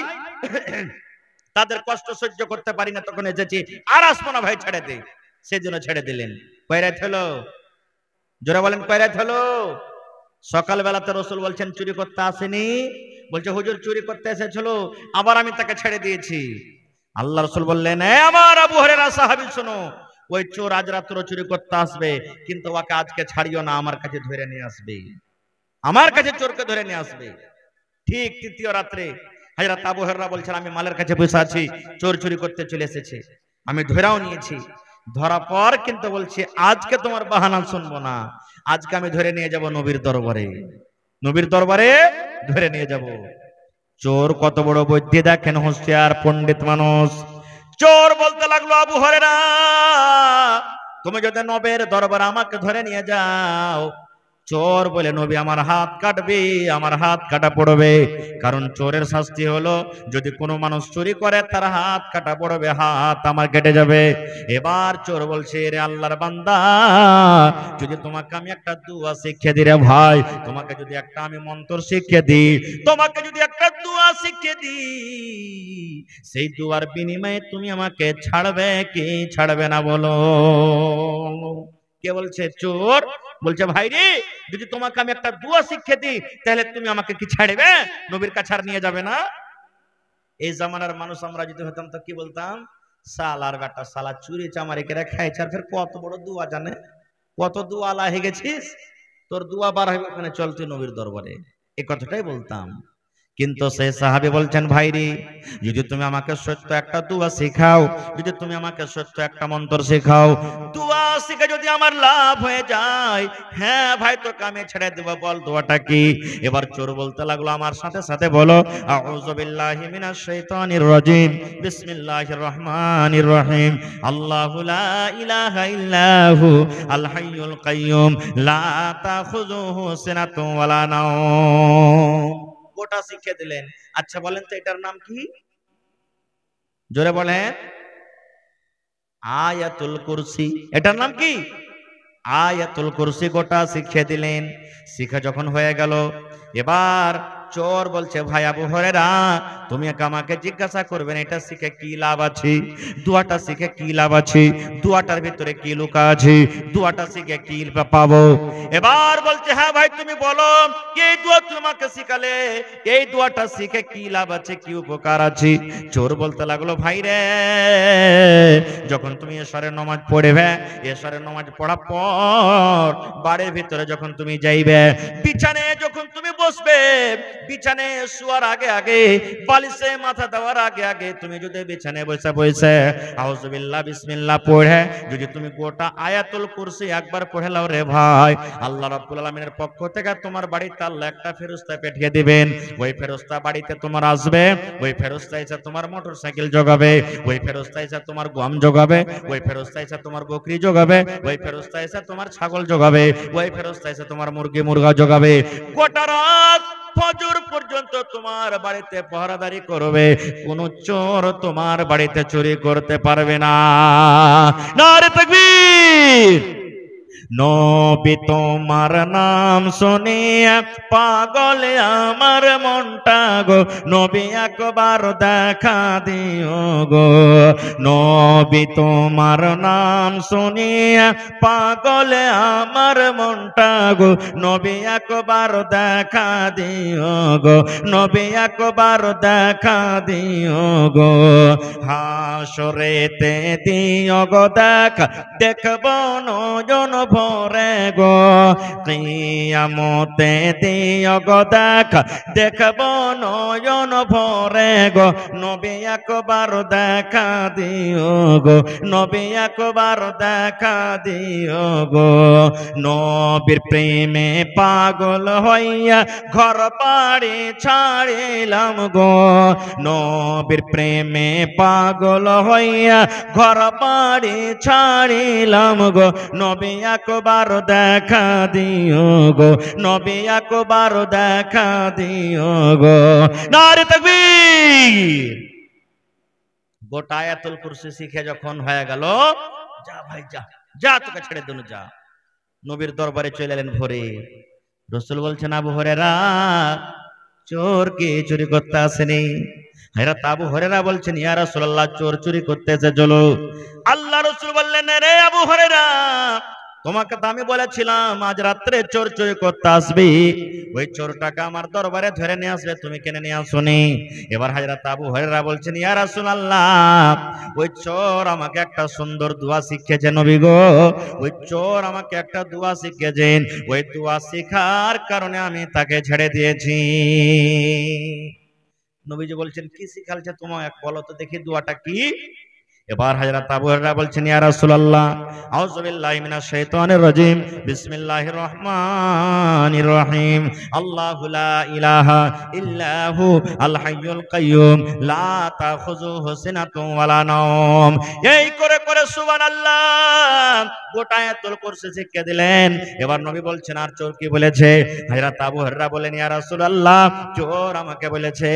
তাদের কষ্ট সহ্য করতে পারি না, তখন এসেছি, আর আসবো না ভাই, ছেড়ে দে। সেজন্য ছেড়ে দিলেন। কয় রাত হলো? জোরে বলেন, কয় রাত হলো? সকালবেলাতে রসুল বলছেন চুরি করতে আসেনি, বলছে হুজুর চুরি করতে এসেছিল, আবার আমি তাকে ছেড়ে দিয়েছি। আল্লাহ রসুল বললেন, এ আমার আবু হুরায়রা সাহাবী শোনো, ওই চোর আজ রাত্র চুরি করতে আসবে, কিন্তু ওকে আজকে ছাড়িও না, আমার কাছে ধরে নিয়ে আসবে, আমার কাছে চোরকে ধরে নিয়ে আসবে। ঠিক তৃতীয় রাত্রে হযরত আবু হুরায়রা বলছেন, আমি মালের কাছে বসে আছি, চোর চুরি করতে চলে এসেছে, আমি ধরেও নিয়েছি। ধরা পর কিন্তু বলছি আজকে তোমার বাহানা শুনবো না, আজকে আমি ধরে নিয়ে যাব নবীর দরবারে, নবীর দরবারে ধরে নিয়ে যাব। চোর কত বড় বুদ্ধি দেখেন, হুঁশিয়ার পণ্ডিত মানুষ। চোর বলতে লাগলো, আবু হুরায়রা তুমি যদি নবীর দরবারে আমাকে ধরে নিয়ে যাও, চোর বলে নবী আমার হাত কাটবে, আমার হাত কাটা পড়বে, কারণ চোরের শাস্তি হলো যদি কোনো মানুষ চুরি করে তার হাত কাটা পড়বে, হাত আমার কেটে যাবে। এবার চোর বলছে, রে আল্লাহর বান্দা, যদি তোমাকে আমি একটা দুয়া শিখিয়ে দিই রে ভাই, তোমাকে যদি একটা আমি মন্ত্র শিখিয়ে দিই, তোমাকে যদি একটা দুয়া শিখিয়ে দিই, সেই দুয়ার বিনিময়ে তুমি আমাকে ছাড়বে কি ছাড়বে না বলো? কে বলছে? চোর বলছে, ভাই রে, যদি তোমাকে আমি একটা দুয়া শিখিয়ে দিই, তাহলে তুমি আমাকে কি ছাড়বে, নবীর কাছে আর নিয়ে যাবে না? এই জামানার মানুষ আমরা যদি হতাম তো কি বলতাম? সালার বেটা, সালা চুরি চামারি করে খাইছে, আর ফের কত বড় দুয়া জানে, কত দুয়া আলা হয়ে গেছিস, তোর দুয়া বার হবে ওখানে, চল তুই নবীর দরবারে, এই কথাটাই বলতাম। কিন্তু সেই সাহাবী বলছেন, ভাইরে যদি তুমি আমাকে সত্য একটা দুয়া শেখাও, যদি তুমি আমাকে সত্য একটা মন্ত্র শেখাও, দুয়া শিখে যদি আমার লাভ হয়ে যায়, হ্যাঁ ভাই তোকে আমি ছেড়ে দেব, বল দোয়াটা কি? এবার চোর বলতে লাগলো, আমার সাথে সাথে বলো, আউযু বিল্লাহি মিনাশ শাইতানির রাজিম, বিসমিল্লাহির রহমানির রহিম, আল্লাহু লা ইলাহা ইল্লাহু আল হাইয়ুল কাইয়্যুম লা তাখুযুহু সিনাতুন ওয়ালা নাওম। গোটা শিখিয়ে দিলেন। আচ্ছা বলেন তো এটার নাম কি? জোরে বলেন। আয়াতুল কুরসি। এটার নাম কি? আয়াতুল কুরসি গোটা শিখিয়ে দিলেন। শিখা যখন হয়ে গেল, এবার চোর বলছে, ভাই আবু হুরায়রা তুমি আমাকে জিজ্ঞাসা করবেন এটা শিখে কি লাভ আছে, দুয়াটা শিখে কি লাভ আছে, দুয়াটার ভিতরে কি লুকা আছে, দুয়াটা শিখে কি পাবো? এবার বলছে, হ্যাঁ ভাই তুমি বলো, এই দুয়া তোমাকে শিখালে এই দুয়াটা শিখে কি লাভ আছে, কি উপকার আছে? চোর বলতে লাগলো, ভাই রে, যখন তুমি এশারের নামাজ পড়বে, এশারের নামাজ পড়ার পর বাড়ির ভিতরে যখন তুমি যাইবে, বিছানায় যখন তুমি বসবে, বিছানায় শোয়ার আগে আগে, বালিশে মাথা দেওয়ার আগে আগে তুমি যদি বিছানায় বসে বসে আউযু বিল্লাহ বিসমিল্লাহ পড়ে যদি তুমি গোটা আয়াতুল কুরসি একবার পড়ে নাও রে ভাই, আল্লাহ রাব্বুল আলামিনের পক্ষ থেকে তোমার বাড়িতে আল্লাহ একটা ফেরেশতা পাঠিয়ে দিবেন। ওই ফেরেশতা বাড়িতে তোমার আসবে, ওই ফেরেশতা এসে তোমার মোটরসাইকেল জোগাবে, ওই ফেরেশতা এসে তোমার গম জোগাবে, ওই ফেরেশতা এসে তোমার বকরি জোগাবে, ওই ফেরেশতা এসে তোমার ছাগল জোগাবে, ওই ফেরেশতা এসে তোমার মুরগি মুরগা জোগাবে। গোটা রাত ফজর পর্যন্ত তোমার বাড়িতে পহরাদারি করবে, কোন চোর তোমার বাড়িতে চুরি করতে পারবে না। নারে তাকবীর। নবী তোমার নাম শুনিয়া পাগল আমার মনটা গো, নবী একবার দেখা দিও গো। নবী তোমার নাম শুনিয়া পাগল আমার মনটা গো, নবী একবার দেখা দিও গো, নবী একবার দেখা দিও গো। হাসরেতে দিও গো দেখা, দেখব নয়ন ভরে গো, কিয়ামতে দিও গো দেখা, দেখব নয়ন ভরে গো, নবী একবার দেখা দিও গো, নবী একবার দেখা দিও গো। নবীর প্রেমে পাগল হইয়া ঘর বাড়ি ছাড়িলাম গো, নবীর প্রেমে পাগল হইয়া ঘর বাড়ি ছাড়িলাম গো, নবী একবার দেখা দিও গো, নবী একবার দেখা দিও গো। নারে তাকবীর। গোটা আয়াতুল কুরসি শিখে যখন হয়ে গেল, যা ভাই যা, যা তোকে ছেড়ে দেন, যা। নবীর দরবারে চলে এলেন ভোরে। রাসূল বলছেন, আবু হুরায়রা চোর কি চুরি করতে আসেনি? হযরত আবু হুরায়রা বলছেন, ইয়া রাসূলুল্লাহ, চোর চুরি করতে এসে চলো। আল্লাহ রাসূল বললেন, রে আবু হুরায়রা, তোমাকে তো আমি বলেছিলাম আজ রাত্রে চোর চুরি করতে আসবি, ওই চোরটাকে আমার দরবারে ধরে নিয়ে আসবে, তুমি কেন নিয়ে আসোনি? এবার হযরত আবু হুরায়রা বলছেন, ইয়া রাসূলুল্লাহ, ওই চোর আমাকে একটা সুন্দর দোয়া শিখিয়েছে নবী গো, ওই চোর আমাকে একটা দোয়া শিখিয়েছেন, ওই দোয়া শিখার কারণে আমি তাকে ছেড়ে দিয়েছি। নবীজি বলছেন, কি শিখালছে তোমায়, বলো তো দেখি দোয়াটা কি? এবার হযরত আবু হুরায়রা বলছেন, ইয়া রাসূলুল্লাহ, আউযু বিল্লাহি মিনাশ শাইতানির রাজীম, বিসমিল্লাহির রহমানির রহিম, আল্লাহু লা ইলাহা ইল্লাহু আল হাইয়ুল কাইয়্যুম, লা তাখুযুহু সিনাতুন ওয়ালা নাওম। এই করে করে সুবহানাল্লাহ গোটা আয়াতুল কুরসি শিক্ষা দিলেন। এবার নবী বলছেন, আর চোর কি বলেছে? হযরত আবু হুরায়রা বলেন, ইয়া রাসূলুল্লাহ, চোর আমাকে বলেছে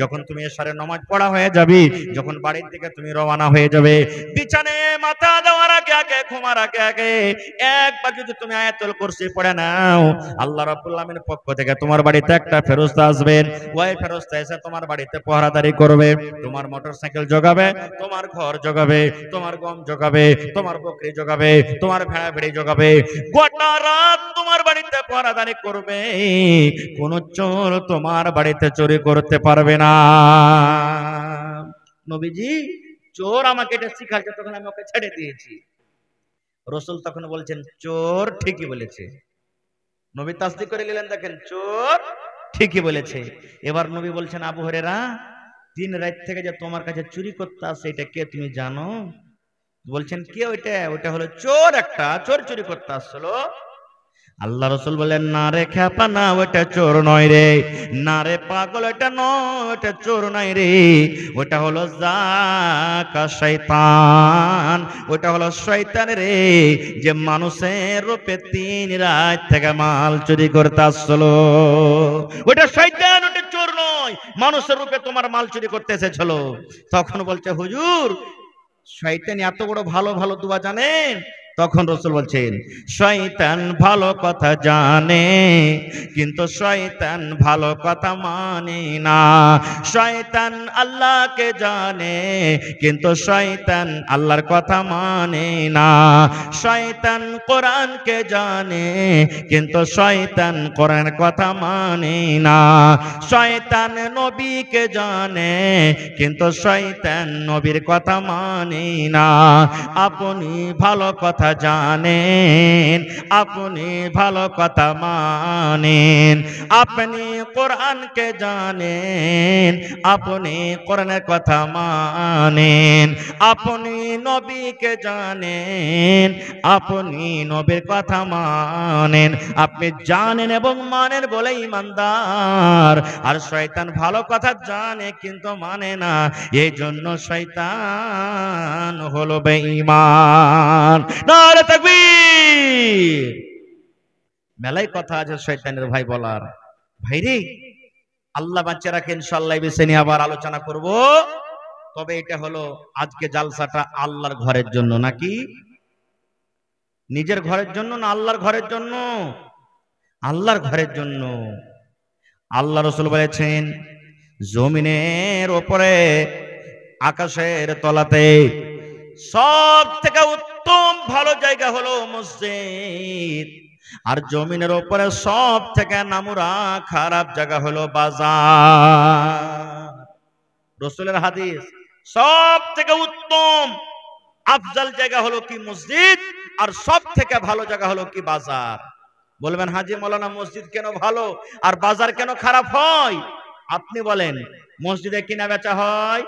যখন তুমি এশারের নামাজ পড়া হয়ে যাবে, যখন বাড়ির দিকে তুমি রওনা হয়ে যাবে, বিছানায় মাথা দেওয়ার আগে আগে, ঘুমার আগে আগে একবার যদি তুমি আয়াতুল কুরসি পড়ে নাও, আল্লাহ রাব্বুল আলামিনের পক্ষ থেকে তোমার বাড়িতে একটা ফেরেশতা আসবেন। ওই ফেরেশতা এসে তোমার বাড়িতে পাহারাদারি করবে, তোমার মোটরসাইকেল জোগাবে, তোমার ঘর জোগাবে, তোমার গম জোগাবে, তোমার বকরি জোগাবে, তোমার ভেড়া ভেড়ি জোগাবে, গোটা রাত তোমার বাড়িতে পাহারাদারি করবে। কোন চোর তোমার বাড়িতে চুরি করতে পারবে না। নবীজি চোর আমাকে এটা শিখাচ্ছে, তখন আমি ওকে ছেড়ে দিয়েছি। রাসূল তখন বলছেন, চোর ঠিকই বলেছে। নবী তাসদীক করে নিলেন, দেখেন চোর ঠিকই বলেছে। এবার নবী বলছেন, আবু হুরায়রা, দিন রাত থেকে যে তোমার কাছে চুরি করতে আসে, এটা কে তুমি জানো? বলছেন, কে ওইটা? ওইটা হলো চোর, একটা চোর চুরি করতে আসছিল। আল্লাহ রাসূল বলেন, না রে খেপা, না, ওটা চোর নয় রে, না রে পাগল, ওটা নয়, ওটা চোর নয় রে, ওটা হলো জাকা শয়তান, ওটা হলো শয়তান রে, যে মানুষের রূপে 3 রাত থেকে মাল চুরি করতে আসছিল। ওটা শয়তান, ওটা চোর নয়, মানুষের রূপে তোমার মাল চুরি করতে এসেছিল। তখন বলছে, হুজুর, শয়তান এত বড় ভালো ভালো দোয়া জানেন? তখন রাসূল বলছেন, শয়তান ভালো কথা জানে, কিন্তু শয়তান ভালো কথা মানে না। শয়তান আল্লাহকে জানে, কিন্তু শয়তান আল্লাহর কথা মানে না। শয়তান কোরআনকে জানে, কিন্তু শয়তান কোরআনের কথা মানে না। শয়তান নবীকে জানে, কিন্তু শয়তান নবীর কথা মানে না। আপনি ভালো কথা জানেন, আপনি ভালো কথা মানেন, আপনি কোরআনকে জানেন, আপনি কোরআনের কথা মানেন, আপনি নবীকে জানেন, আপনি নবীর কথা মানেন। আপনি জানেন এবং মানেন বলে ঈমানদার। আর শয়তান ভালো কথা জানে কিন্তু মানে না, এই জন্য শয়তান হলো বেঈমান। নারে তাকবীর। মেলাই কথা আছে শয়তানের ভাই বলার। ভাইরে, আল্লাহ বাঁচিয়ে রাখে, ইনশাআল্লাহ এই বিষয় নিয়ে আবার আলোচনা করব। তবে এটা হলো আজকে জালসাটা আল্লাহর ঘরের জন্য, নাকি নিজের ঘরের জন্য, না আল্লাহর ঘরের জন্য? আল্লাহর ঘরের জন্য। আল্লাহ রাসূল বলেছেন, জমিনের উপরে, আকাশের তলাতে সব থেকে উত্তম ভালো জায়গা হলো মসজিদ, আর জমিনের উপরে সব থেকে নামুরা খারাপ জায়গা হলো বাজার। রাসূলের হাদিস, সব থেকে উত্তম আফজাল জায়গা হলো কি? মসজিদ। আর সব থেকে ভালো জায়গা হলো কি? বাজার। বলবেন, হাজী মাওলানা, মসজিদ কেন ভালো আর বাজার কেন খারাপ হয়? আপনি বলেন, মসজিদে কিনা বেচা হয়?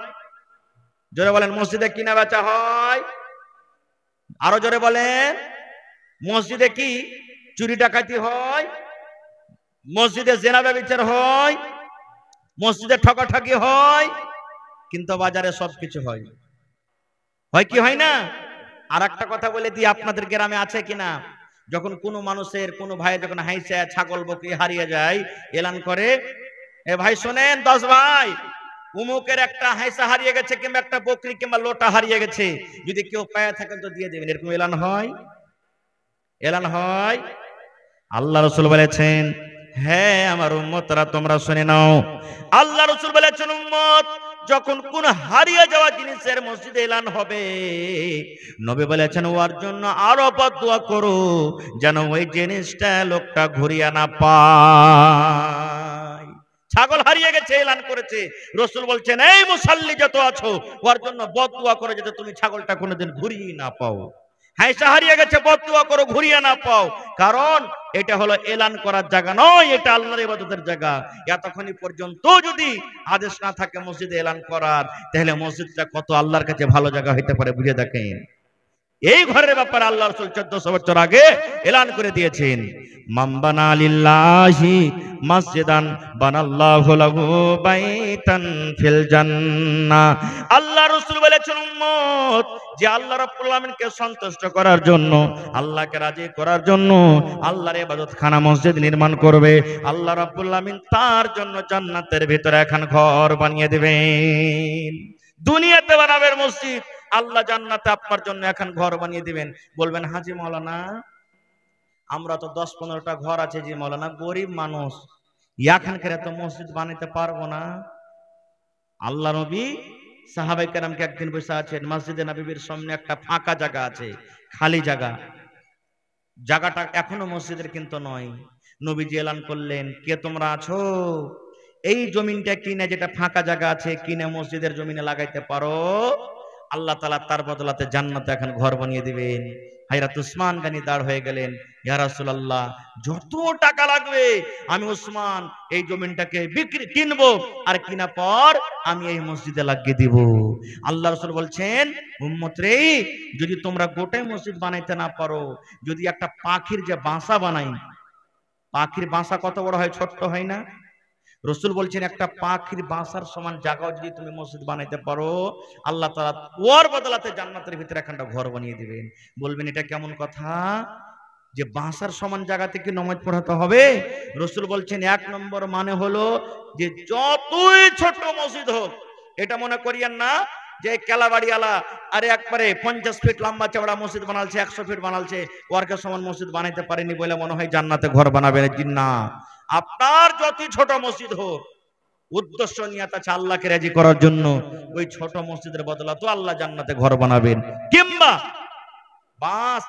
জোরে বলেন, মসজিদে কিনা বেচা হয়? আরো জোরে বলেন, মসজিদে কি চুরি ডাকাতি হয়? মসজিদে জেনা ব্যভিচার হয়? মসজিদে ঠকাঠকি হয়? কিন্তু বাজারে সবকিছু হয়। হয় কি হয় না? আর একটা কথা বলে দিই, আপনাদের গ্রামে আছে কিনা, যখন কোনো মানুষের, কোনো ভাই যখন হাইসা ছাগল বকরি হারিয়ে যায়, এলান করে, এ ভাই শোনেন, 10 ভাই, উমুকের একটা হাইসা হারিয়ে গেছে, কিংবা একটা বকরি কিংবা লোটা হারিয়ে গেছে, যদি কেউ পায়ে থাকেন তো দিয়ে দেবেন। এরকম এলান হয়? এলান হয়? আল্লাহ রাসূল বলেছেন, হ্যাঁ আমার উম্মতরা তোমরা শুনে নাও, আল্লাহ রাসূল বলেছেন উম্মত যখন কোন হারিয়ে যাওয়া জিনিসের মসজিদে এলান হবে, নবী বলেছেন ওর জন্য আরো বদদুয়া করো যেন ওই জিনিসটা লোকটা ঘুরিয়ে না পায়। ছাগল হারিয়ে গেছে এলান করেছে, রাসূল বলছেন এই মুসাল্লি যত আছো ওর জন্য বদদুয়া করো যাতে তুমি ছাগলটা কোনোদিন ঘুরিয়ে না পাও। হাইসা হারিয়ে গেছে বদদুয়া করো ঘুরিয়ে না পাও, কারণ এটা হলো এলান করার জায়গা নয়, এটা আল্লাহর ইবাদতের জায়গা। এতক্ষণ পর্যন্ত যদি আদেশ না থাকে মসজিদে এলান করার, তাহলে মসজিদটা কত আল্লাহর কাছে ভালো জায়গা হইতে পারে বুঝে দেখেন। এই ঘরের ব্যাপারে আল্লাহ রাসূল 1400 বছর আগে এলান করে দিয়েছেন, মান বানা লিল্লাহি মসজিদান বানাল্লাহু লাহু বাইতান ফিল জান্নাহ। আল্লাহ রাসূল বলেছেন উম্মত যে আল্লাহ রাব্বুল আলামিনকে সন্তুষ্ট করার জন্য, আল্লাহকে রাজি করার জন্য আল্লাহর ইবাদতখানা মসজিদ নির্মাণ করবে, আল্লাহ রাব্বুল আলামিন তার জন্য জান্নাতের ভিতরে এখন ঘর বানিয়ে দিবেন। দুনিয়াতে বানাবেন মসজিদ, আল্লাহ জান্নাতে আপনার জন্য এখন ঘর বানিয়ে দিবেন। বলবেন হাজী মাওলানা আমরা তো 10-15টা ঘর আছে, যে মাওলানা গরিব মানুষ এখানকার এত মসজিদ বানাতে পারবো না। আল্লাহ নবী সাহাবায়ে কেরামকে একদিন বসে আছেন, মসজিদে নববীর সামনে একটা ফাঁকা জায়গা আছে, খালি জায়গা, জায়গাটা এখনো মসজিদের কিন্তু নয়। নবীজি এলান করলেন কে তোমরা আছো, এই জমিনটা কিনে, যেটা ফাঁকা জায়গা আছে কিনে মসজিদের জমিনে লাগাইতে পারো, আল্লাহ তাআলা তার বদলাতে জান্নাতে এখন ঘর বানিয়ে দিবেন। হযরত উসমান গনি দাঁড় হয়ে গেলেন, ইয়া রাসূলুল্লাহ যত টাকা লাগবে আমি উসমান এই জমিনটাকে কিনবো, আর কিনা পর আমি এই মসজিদে লাগিয়ে দিব। আল্লাহ রাসূল বলছেন উম্মত রে, যদি তোমরা গোটাই মসজিদ বানাইতে না পারো, যদি একটা পাখির যে বাসা বানাই, পাখির বাসা কত বড় হয়, ছোট্ট হয় না? রাসূল বলছেন একটা পাখির বাসার সমান জায়গা যদি তুমি মসজিদ বানাইতে পারো, আল্লাহ তাআলা ওর বদলাতে জান্নাতের ভিতরে একটা ঘর বানিয়ে দিবেন। বলবেন এটা কেমন কথা, যে বাসার সমান জায়গাতে কি নামাজ পড়াতে হবে? রাসূল বলছেন 1 নম্বর মানে হলো যে যতই ছোট মসজিদ হোক, এটা মনে করিয়েন না যে কেলাবাড়িওয়ালা আরে একবারে 50 ফিট লম্বা চওড়া মসজিদ বানালছে, 100 ফিট বানালছে, ওরকে সমান মসজিদ বানাইতে পারেনি বলে মনে হয় জান্নাতে ঘর বানাবেন। জিন্না আপনার যতই ছোট মসজিদ হোক, উদ্দেশ্য নিয়ত আছে আল্লাহকে রাজি করার জন্য, ওই ছোট মসজিদের বদলা তো আল্লাহ জান্নাতে ঘর বানাবেন। কিংবা বাস,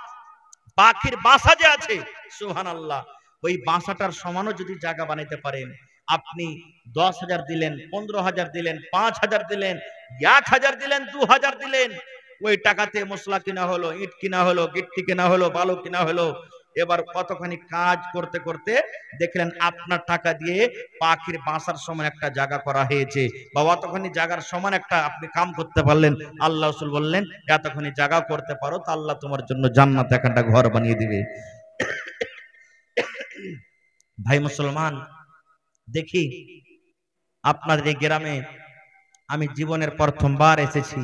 পাখির বাসা যে আছে সুবহানাল্লাহ, ওই বাসাটার সমানও যদি জায়গা বানাইতে পারেন, আপনি 10,000 দিলেন, 15,000 দিলেন, 5,000 দিলেন, 1,000 দিলেন, 2,000 দিলেন, ওই টাকাতে মশলা কিনা হলো, ইট কিনা হলো, গিট্টি কিনা হলো, বালু কিনা হলো। এবার কতখানি কাজ করতে করতে দেখলেন আপনার টাকা দিয়ে পাখির বাসার সমান একটা জায়গা করা হয়েছে, বা অতখানি জায়গার সমান একটা আপনি কাম করতে পারলেন। আল্লাহ রাসূল বললেন এতখানি জায়গা করতে পারো তো আল্লাহ তোমার জন্য জান্নাতে একটা ঘর বানিয়ে দিবে। ভাই মুসলমান, দেখি আপনাদের এই গ্রামে আমি জীবনের প্রথমবার এসেছি,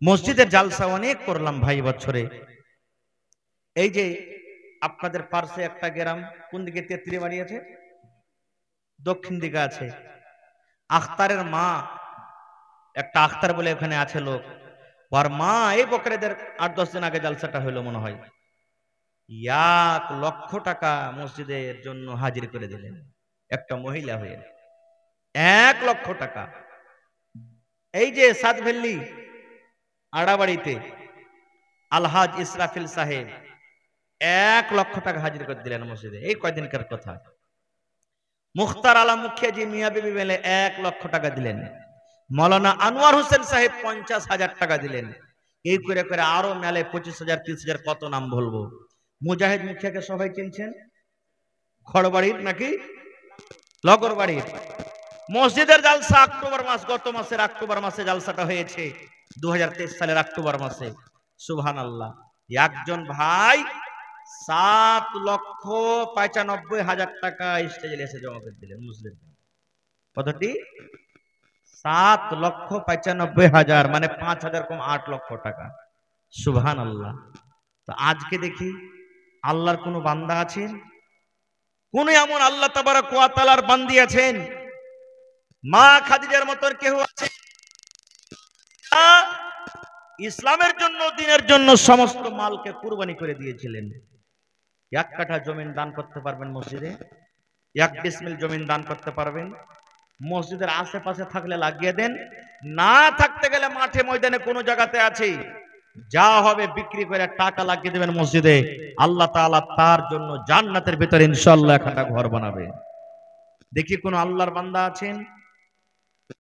মসজিদের জালসা অনেক করলাম ভাই বছরে। এই যে আপনাদের পাশে একটা গ্রাম, কোন দিকে তেত্রি বাড়ি আছে, দক্ষিণ দিকে আছে, আখতারের মা, একটা আখতার বলে ওখানে আছে লোক, ওর মা এই বকরেদের 8-10 দিন আগে জালসাটা হলো মনে হয়, 1 লক্ষ টাকা মসজিদের জন্য হাজির করে দিলেন, একটা মহিলা হয়ে 1 লক্ষ টাকা। এই যে সাতভেল্লি আড়াবাড়িতে আলহাজ ইসরাফিল সাহেব 1 লক্ষ টাকা হাজির করে দিলেন মসজিদে, এই কয়দিনকার কথা। মুখতার আলম মুখিয়াজি মিয়া বিবি মেলে 1 লক্ষ টাকা দিলেন। মৌলানা আনোয়ার হোসেন সাহেব 50,000 টাকা দিলেন। এই করে করে আরো মেলে 25,000 30,000 কত নাম বলবো। মুজাহিদ মুখিয়াকে সবাই চিনছেন, খড়বাড়ির নাকি লগরবাড়ির। মসজিদের জালসা অক্টোবর মাস, গত মাসের অক্টোবর মাসে জালসাটা হয়েছে, 2023 সালের অক্টোবর মাসে। সুবহানাল্লাহ, একজন ভাই 7,95,000 টাকা স্টেজে এসে জমা করে দিলেন মুসলিম। কতটি? 7,95,000, মানে 5,000 কম 8 লক্ষ টাকা। সুবহানাল্লাহ। তো আজকে দেখি আল্লাহর কোন বান্দা আছেন, কোন এমন আল্লাহ তাবারক ওয়া তাআলার বান্দি আছেন, মা খাদিজার মতন কেউ আছে ইসলামের জন্য, দ্বীনের জন্য সমস্ত মালকে কুরবানি করে দিয়েছিলেন। 1 কাঠা জমিন দান করতে পারবেন মসজিদে, এক ডিসমিল জমিন দান করতে পারবেন, মসজিদের আশেপাশে থাকলে লাগিয়ে দেন, না থাকতে গেলে মাঠে ময়দানে কোনো জায়গাতে আছে, যা হবে বিক্রি করে টাকা লাগিয়ে দেবেন মসজিদে, আল্লাহ তাআলা তার জন্য জান্নাতের ভিতরে ইনশাআল্লাহ একটা ঘর বানাবে। দেখি কোন আল্লাহর বান্দা আছেন